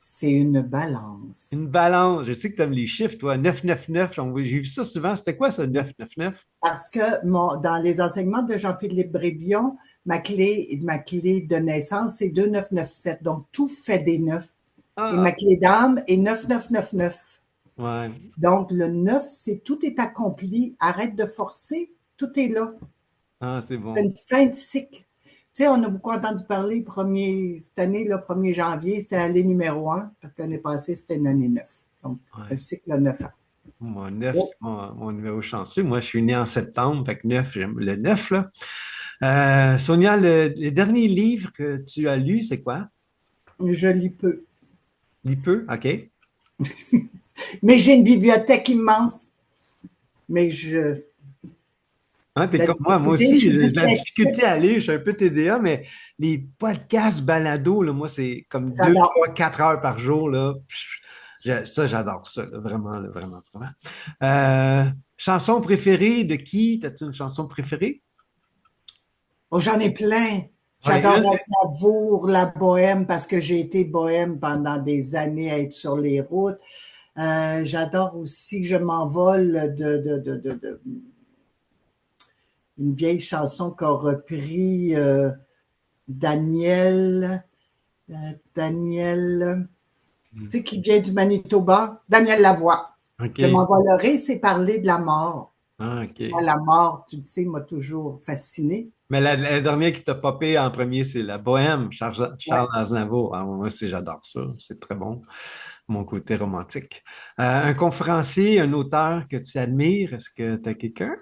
C'est une balance.
Une balance. Je sais que tu aimes les chiffres, toi. 999. J'ai vu ça souvent. C'était quoi ça, 999?
Parce que dans les enseignements de Jean-Philippe Brébion, ma clé de naissance, c'est 2997. Donc, tout fait des 9. Et
Ah,
ma clé d'âme est 9999.
ouais.
Donc, le 9, c'est tout est accompli. Arrête de forcer. Tout est là.
Ah, c'est
C'est
bon.
une fin de cycle. Tu sais, on a beaucoup entendu parler cette année, le 1er janvier, c'était l'année numéro 1, parce que l'année passée, c'était une année 9. Donc, un
Ouais.
cycle de 9 ans.
Mon 9,
Oh,
c'est mon numéro chanceux. Moi, je suis né en septembre, fait que 9, j'aime le 9, là. Sonia, le dernier livre que tu as lu, c'est quoi?
je lis peu.
Lis peu? OK.
Mais j'ai une bibliothèque immense. Mais
Hein, t'es
la
comme moi
difficulté, je
aussi,
suis
j'ai de la
dyslexique.
difficulté à lire, je suis un peu TDA, mais les podcasts balado, là, moi, c'est comme 2,
J'adore.
3, 4 heures par jour, là. Ça, j'adore ça, là, vraiment, vraiment. Chanson préférée de qui? T'as-tu une chanson préférée?
Oh, j'en ai plein.
Ouais,
J'adore Aznavour, la bohème, parce que j'ai été bohème pendant des années à être sur les routes. J'adore aussi Je m'envole de une vieille chanson qu'a repris Daniel, Daniel, tu sais, qui vient du Manitoba, Daniel Lavoie. Je
OK.
m'envolerai, c'est parler de la mort.
Ah,
Moi,
OK.
la mort, tu le sais, m'a toujours fascinée.
Mais la dernière qui t'a popé en premier, c'est La Bohème,
Ouais.
Charles Aznavour. Ah, moi aussi, j'adore ça. C'est très bon, mon côté romantique. Un conférencier, un auteur que tu admires, est-ce que tu as quelqu'un?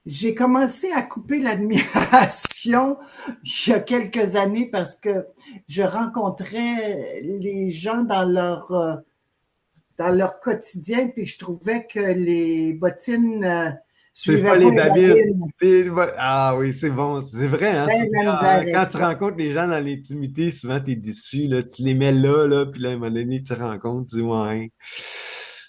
J'ai commencé à couper l'admiration il y a quelques années parce que je rencontrais les gens dans leur quotidien, puis je trouvais que les bottines
C'est pas
suivaient pas
les
les
babines.
babines.
Ah oui, c'est bon. C'est vrai, hein,
Ben,
Sonia,
la misère
hein.
avec
Quand tu
ça.
rencontres les gens dans l'intimité, souvent tu es déçu, là. Tu les mets là, puis là, à un moment donné, tu rencontres, tu dis, ouais.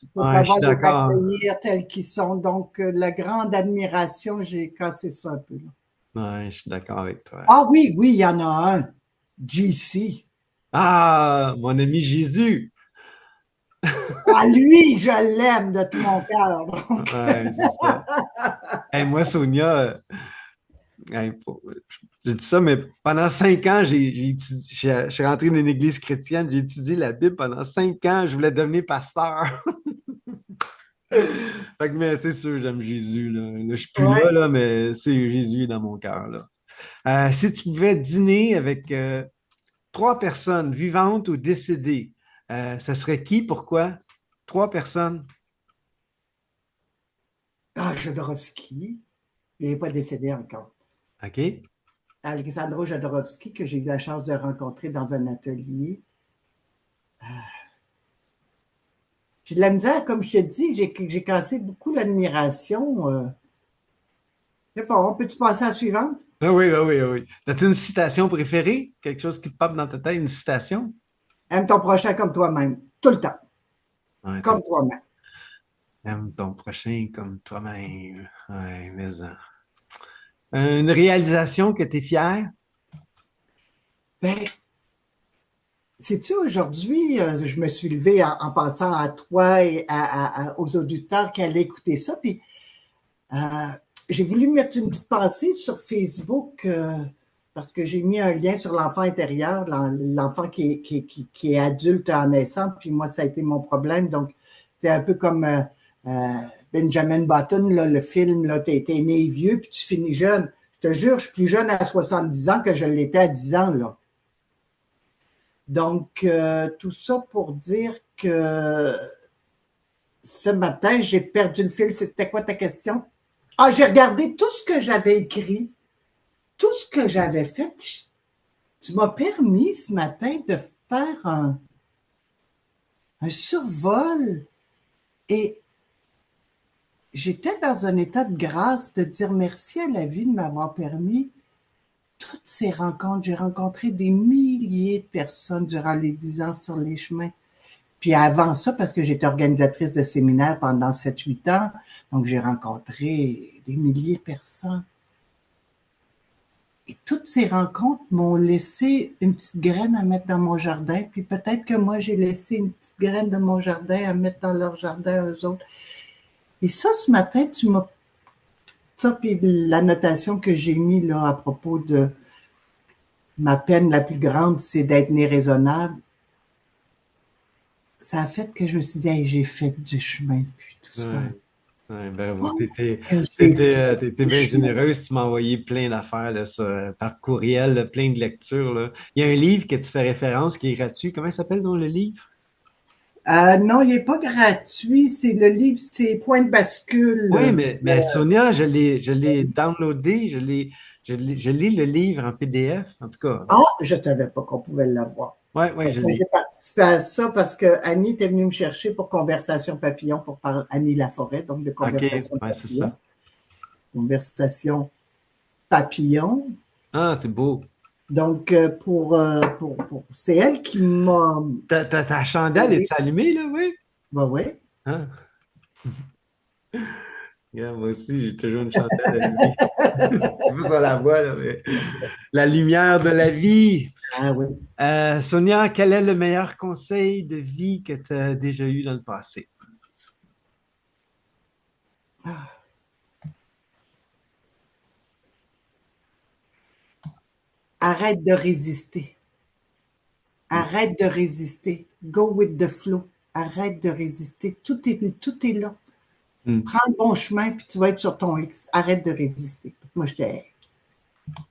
Il faut
Ouais, je
savoir
suis
les
d'accord.
accueillir tels qu'ils sont. Donc, la grande admiration, j'ai cassé ça un peu, là.
Ouais, je suis d'accord avec toi.
Ah oui, oui, il y en a un. JC.
Ah, mon ami Jésus.
Ah, lui, je l'aime de tout mon cœur. Donc,
Ouais, c'est ça. Hey, moi, Sonia, hey, je dis ça, mais pendant 5 ans, je suis rentré dans une église chrétienne, j'ai étudié la Bible pendant 5 ans, je voulais devenir pasteur. Fait que, mais c'est sûr, j'aime Jésus, là. Là, je suis plus là,
ouais.
là, mais c'est Jésus dans mon cœur, là. Si tu pouvais dîner avec 3 personnes, vivantes ou décédées, ça serait qui? Pourquoi? 3 personnes.
Ah, Jodorowsky. Il n'est pas décédé encore.
OK?
Alexandro Jodorowsky, que j'ai eu la chance de rencontrer dans un atelier. J'ai de la misère, comme je te dis, j'ai cassé beaucoup l'admiration. Je sais pas, on peut-tu passer à la suivante?
Ah oui, ah oui, ah oui. As-tu une citation préférée? Quelque chose qui te pop dans ta tête, une citation?
Aime ton prochain comme toi-même. Tout le temps.
Ouais, c'est
Comme toi-même.
aime ton prochain comme toi-même. Ouais, mais ça. Une réalisation que tu es fier?
Ben, sais-tu, aujourd'hui, je me suis levée en pensant à toi et aux auditeurs qui allaient écouter ça. Puis, euh, j'ai voulu mettre une petite pensée sur Facebook parce que j'ai mis un lien sur l'enfant intérieur, l'enfant qui est adulte en naissant. Puis moi, ça a été mon problème. Donc, c'est un peu comme euh, Benjamin Button, là, le film, là, t'es né vieux puis tu finis jeune. Je te jure, je suis plus jeune à 70 ans que je l'étais à 10 ans, là. Donc, tout ça pour dire que ce matin, j'ai perdu le fil. C'était quoi ta question? Ah, j'ai regardé tout ce que j'avais écrit, tout ce que j'avais fait. Tu m'as permis ce matin de faire un survol et j'étais dans un état de grâce de dire merci à la vie de m'avoir permis toutes ces rencontres. J'ai rencontré des milliers de personnes durant les 10 ans sur les chemins. Puis avant ça, parce que j'étais organisatrice de séminaires pendant 7 8 ans, donc j'ai rencontré des milliers de personnes. Et toutes ces rencontres m'ont laissé une petite graine à mettre dans mon jardin, puis peut-être que moi, j'ai laissé une petite graine de mon jardin à mettre dans leur jardin eux autres. Et ça, ce matin, tu m'as... Ça, puis la notation que j'ai mis là à propos de ma peine la plus grande, c'est d'être né raisonnable. Ça a fait que je me suis dit, hey, j'ai fait du chemin depuis tout ce temps.
Ouais, ouais, bravo. T'étais,
Que j'ai
t'étais,
fait
t'étais
du
bien
chemin.
généreuse. Tu m'as envoyé plein d'affaires là, par courriel, là, plein de lectures, là. Il y a un livre que tu fais référence qui est gratuit. Comment il s'appelle dans le livre?
Non, il n'est pas gratuit. C'est le livre, c'est Point de
Oui,
bascule.
mais Sonia, je l'ai downloadé, je lis le livre en PDF, en tout cas.
Ah, je ne savais pas qu'on pouvait l'avoir.
Ouais, ouais, je
Moi,
l'ai.
j'ai participé à ça parce que Annie était venue me chercher pour Conversation Papillon, pour parler Annie Laforêt, donc de
OK,
Conversation
ouais, c'est
Papillon.
ça.
Conversation Papillon.
Ah, c'est beau.
Donc, c'est elle qui m'a
Ta chandelle
aidé.
est allumée, là, oui?
Ben ouais.
Hein? Regarde, moi aussi, j'ai toujours une chandelle allumée. Je sais pas si on la voit, là, mais la lumière de la vie.
Ah oui.
Sonia, quel est le meilleur conseil de vie que tu as déjà eu dans le passé?
Arrête de résister. Arrête de résister. Go with the flow. Arrête de résister. Tout est là.
Hmm.
Prends le bon chemin, puis tu vas être sur ton X. Arrête de résister. Parce que moi, j'étais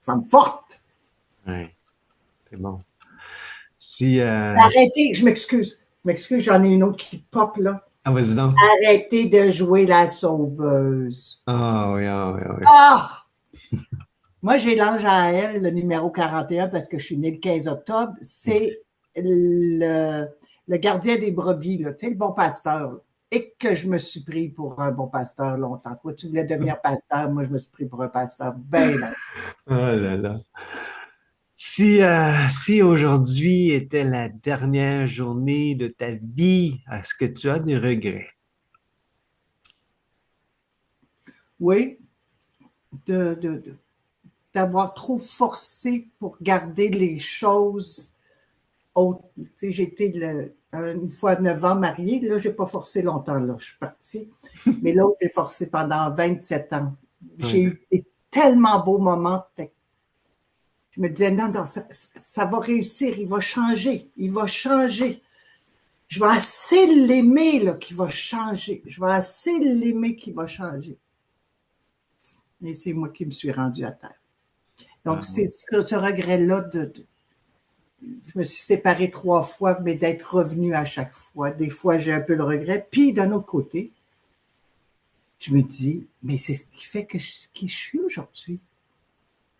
femme forte.
Ouais, c'est bon. Si,
Arrêtez, je m'excuse. Je m'excuse, j'en ai une autre qui pop là.
Ah, vas-y donc.
Arrêtez de jouer la sauveuse.
Ah oui, ah oui, ah oui.
Ah! Moi, j'ai l'ange à elle, le numéro 41, parce que je suis née le 15 octobre. C'est le gardien des brebis, là, tu sais, le bon pasteur, là. Et que je me suis pris pour un bon pasteur longtemps. Toi, tu voulais devenir pasteur, moi, je me suis pris pour un pasteur. Ben non.
Oh là là. Si aujourd'hui était la dernière journée de ta vie, est-ce que tu as des regrets?
Oui, d'avoir trop forcé pour garder les choses autres. Tu sais, j'ai été une fois 9 ans mariée. Là, j'ai pas forcé longtemps, là. Je suis partie. Mais l'autre, j'ai forcé pendant 27 ans. J'ai
Oui.
eu des tellement beaux moments. Je me disais, non, non, ça va réussir. Il va changer. Il va changer. Je vais assez l'aimer, là, qu'il va changer. Je vais assez l'aimer qu'il va changer. Et c'est moi qui me suis rendue à terre. Donc,
Ah,
c'est ce regret-là je me suis séparée 3 fois, mais d'être revenue à chaque fois. Des fois, j'ai un peu le regret. Puis, d'un autre côté, je me dis, mais c'est ce qui fait qui je suis aujourd'hui.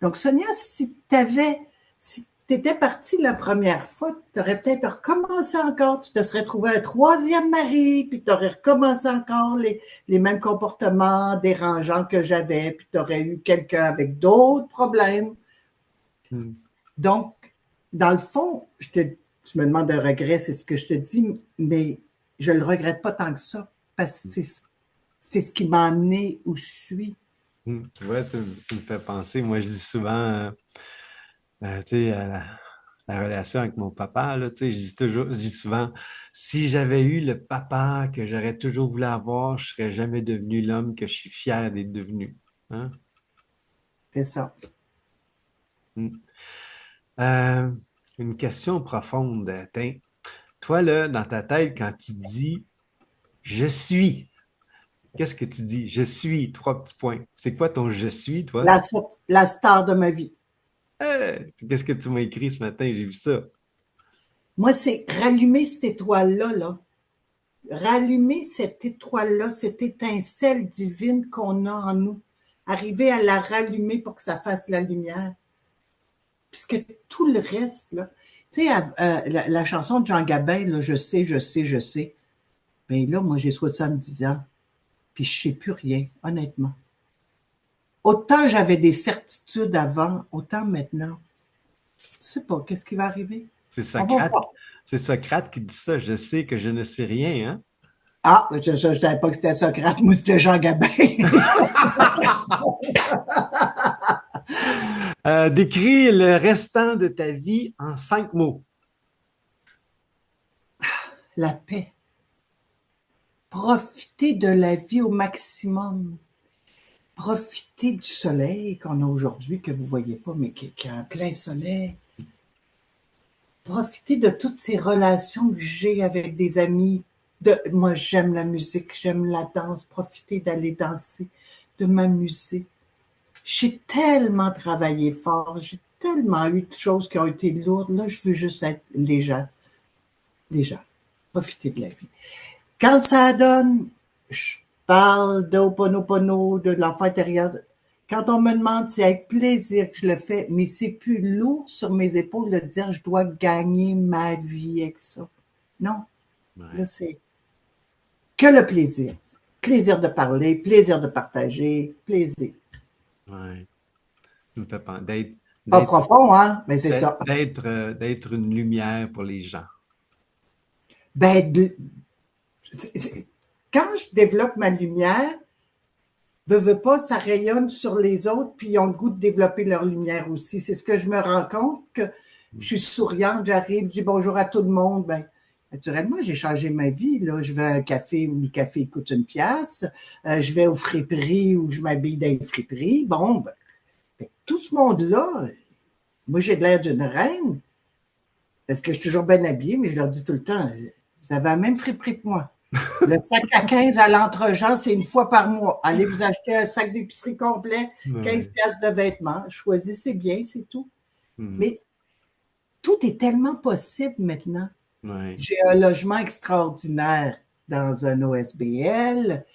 Donc, Sonia, si tu étais partie la première fois, tu aurais peut-être recommencé encore, tu te serais trouvé un troisième mari, puis tu aurais recommencé encore les mêmes comportements dérangeants que j'avais, puis tu aurais eu quelqu'un avec d'autres problèmes.
hmm,
Donc, dans le fond, tu me demandes un regret, c'est ce que je te dis, mais je le regrette pas tant que ça, parce que c'est ce qui m'a amené où je suis.
Tu vois, tu me fais penser, moi je dis souvent, tu sais, à la relation avec mon papa, là, tu sais, je dis souvent, si j'avais eu le papa que j'aurais toujours voulu avoir, je serais jamais devenu l'homme que je suis fier d'être devenu. Hein?
C'est ça.
Hmm. Euh, une question profonde, tiens. Toi, là, dans ta tête, quand tu dis je suis, qu'est-ce que tu dis? Je suis, trois petits points. C'est quoi ton je suis, toi?
La, la star de ma vie.
Qu'est-ce que tu m'as écrit ce matin? J'ai vu ça.
Moi, c'est rallumer cette étoile-là, là. Rallumer cette étoile-là, cette étincelle divine qu'on a en nous. Arriver à la rallumer pour que ça fasse la lumière. Puisque tout le reste, là, tu sais, la chanson de Jean Gabin, là, je sais, je sais, je sais. Mais là, moi, j'ai 70 ans, puis je sais plus rien, honnêtement. Autant j'avais des certitudes avant, autant maintenant. Je sais pas, qu'est-ce qui va arriver?
C'est
On va
Socrate.
voir.
C'est Socrate qui dit ça. Je sais que je ne sais rien, hein?
Ah, je savais pas que c'était Socrate, moi, c'était Jean Gabin.
Décris le restant de ta vie en 5 mots.
La paix. Profiter de la vie au maximum. Profiter du soleil qu'on a aujourd'hui, que vous voyez pas, mais qui est en plein soleil. Profiter de toutes ces relations que j'ai avec des amis. Moi, j'aime la musique, j'aime la danse. Profiter d'aller danser, de m'amuser. J'ai tellement travaillé fort, j'ai tellement eu de choses qui ont été lourdes. Là, je veux juste être légère, légère. Profiter de la vie. Quand ça donne, je parle d'Ho'oponopono, de l'enfant intérieur. Quand on me demande, c'est avec plaisir que je le fais, mais c'est plus lourd sur mes épaules de dire je dois gagner ma vie avec ça. Non, là,
Ouais,
c'est que le plaisir. Plaisir de parler, plaisir de partager, plaisir.
ouais. Tu me fais penser
Pas
d'être,
profond, hein, mais c'est ça.
d'être une lumière pour les gens.
Ben, quand je développe ma lumière, veux pas, ça rayonne sur les autres, puis ils ont le goût de développer leur lumière aussi. C'est ce que je me rends compte, que je suis souriante, j'arrive, je dis bonjour à tout le monde. Ben, naturellement, j'ai changé ma vie. Là, je vais à un café où le café coûte 1 pièce. Je vais aux friperies où je m'habille dans les friperies. Bon, ben, tout ce monde-là, moi, j'ai de l'air d'une reine, parce que je suis toujours bien habillée, mais je leur dis tout le temps, vous avez la même friperie que moi. Le sac à 15 à l'entre-gens, c'est une fois par mois. Allez vous acheter un sac d'épicerie complet, 15
Ouais.
pièces de vêtements. Choisissez bien, c'est tout.
Hmm.
Mais tout est tellement possible maintenant.
Ouais.
J'ai un logement extraordinaire. dans un OSBL.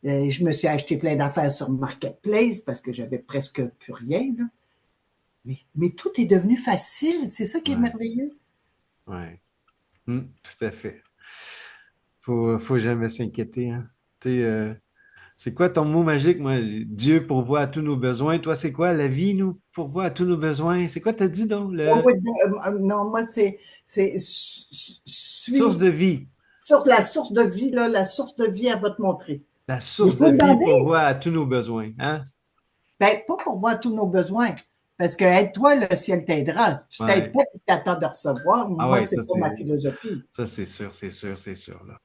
Je me suis acheté plein d'affaires sur Marketplace parce que j'avais presque plus rien. Là. Mais tout est devenu facile. C'est ça qui est
Ouais,
merveilleux.
ouais. Tout à fait. Faut jamais s'inquiéter, hein. Tu sais, c'est quoi ton mot magique, moi? Dieu pourvoit à tous nos besoins. Toi, c'est quoi? La vie nous pourvoit à tous nos besoins. C'est quoi t'as dit donc?
Oh,
Le
oui, non, moi, c'est
source
suis
de vie.
sur la source de vie, là, la source de vie à votre montrer.
La
Il
source de
faut
vie
demander,
pourvoit à tous nos besoins. Hein?
ben, pas pour voir tous nos besoins, parce que aide-toi, le ciel t'aidera. Tu t'aides
Ouais.
pas et t'attends de recevoir.
Ah
Moi,
ouais,
c'est pas ma philosophie.
ça c'est sûr, c'est sûr, c'est sûr, là.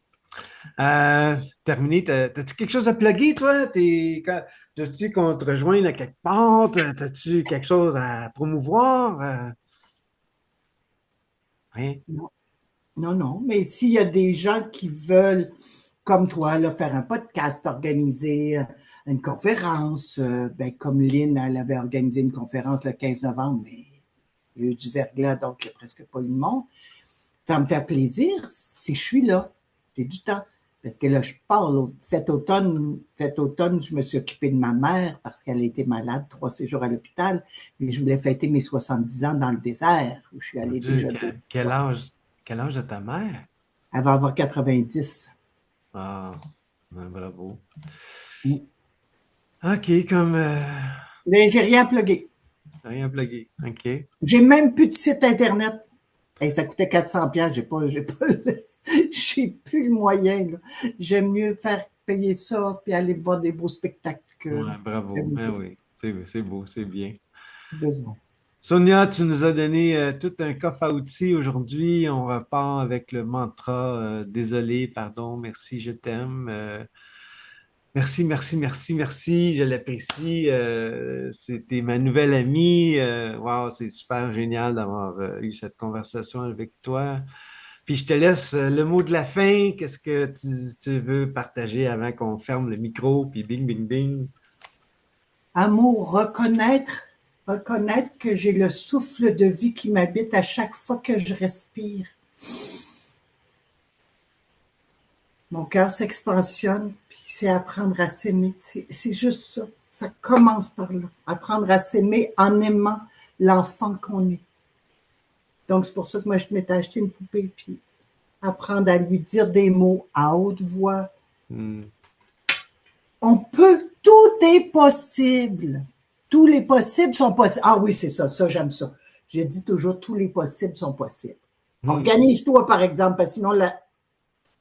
Terminé, t'as-tu quelque chose à plugger, toi? T'as-tu qu'on te rejoigne à quelque part? T'as-tu quelque chose à promouvoir? Rien?
Non, non, non. Mais s'il y a des gens qui veulent, comme toi, là, faire un podcast, organiser une conférence, ben, comme Lynn, elle avait organisé une conférence le 15 novembre, mais il y a eu du verglas, donc il n'y a presque pas eu de monde. Ça me fait plaisir si je suis là. J'ai du temps. Parce que là, je parle. Cet automne, je me suis occupée de ma mère parce qu'elle a été malade 3 séjours à l'hôpital. Mais je voulais fêter mes 70 ans dans le désert, où je suis
Mon
allée
Dieu,
déjà 2 fois.
quel âge de ta mère?
Elle va avoir 90.
Ah, bravo.
Mm.
OK, comme
Mais j'ai rien plugué.
rien plugué. OK.
J'ai même plus de site Internet. Et ça coûtait 400$. J'ai pas, j'ai plus le moyen, là. J'aime mieux faire payer ça puis aller voir des beaux spectacles que
Ouais,
la
bravo. Ah
musique.
oui, c'est beau, c'est bien.
Besoin.
Sonia, tu nous as donné tout un coffre à outils aujourd'hui. On repart avec le mantra désolé, pardon, merci, je t'aime. Merci, merci, merci, merci. Je l'apprécie. C'était ma nouvelle amie. Wow, c'est super génial d'avoir eu cette conversation avec toi. Puis je te laisse le mot de la fin. Qu'est-ce que tu veux partager avant qu'on ferme le micro? Puis bing, bing, bing.
Amour, reconnaître que j'ai le souffle de vie qui m'habite à chaque fois que je respire. Mon cœur s'expansionne, puis c'est apprendre à s'aimer. C'est juste ça. Ça commence par là. Apprendre à s'aimer en aimant l'enfant qu'on est. Donc, c'est pour ça que moi, je m'étais acheté une poupée, puis apprendre à lui dire des mots à haute voix.
Hmm.
On peut, tout est possible. Tous les possibles sont possibles. Ah oui, c'est ça, ça, j'aime ça. Je dis toujours, tous les possibles sont possibles.
Hmm.
Organise-toi, par exemple, parce que sinon,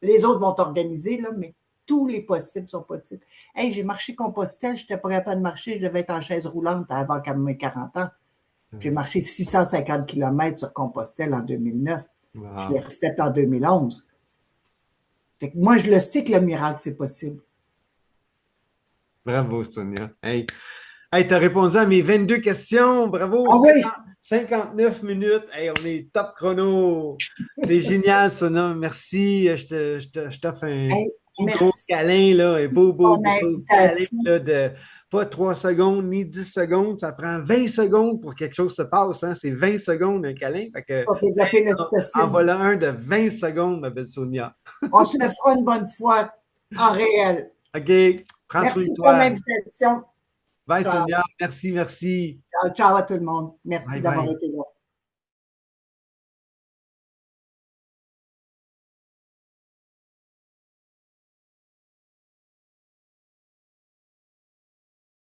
les autres vont t'organiser, là, mais tous les possibles sont possibles. Hey, j'ai marché Compostelle, je n'étais pas capable de marcher, je devais être en chaise roulante avant mes 40 ans. J'ai marché 650 km sur Compostelle en 2009. Je l'ai
Wow.
refait en 2011. Fait que moi, je le sais que le miracle, c'est possible.
Bravo, Sonia. Hey, hey, t'as répondu à mes 22 questions. Bravo,
Ah oui!
59 minutes. Hey, on est top chrono. C'est génial, Sonia. Merci. Je t'offre un
Hey,
gros
merci
câlin, là, un beau, beau,
pour ton
beau câlin
invitation.
là, de pas 3 secondes ni 10 secondes. Ça prend 20 secondes pour que quelque chose se passe. Hein. C'est 20 secondes un câlin. Fait que,
Pour développer
en
l'ocytocine.
voilà un de 20 secondes, ma belle Sonia.
On se le fera une bonne fois en réel.
OK, prends soin de
Merci pour
toi.
l'invitation.
Bye,
Ciao.
Sonia. Merci, merci.
Ciao, ciao à tout le monde. Merci
Bye,
d'avoir
bye.
été là.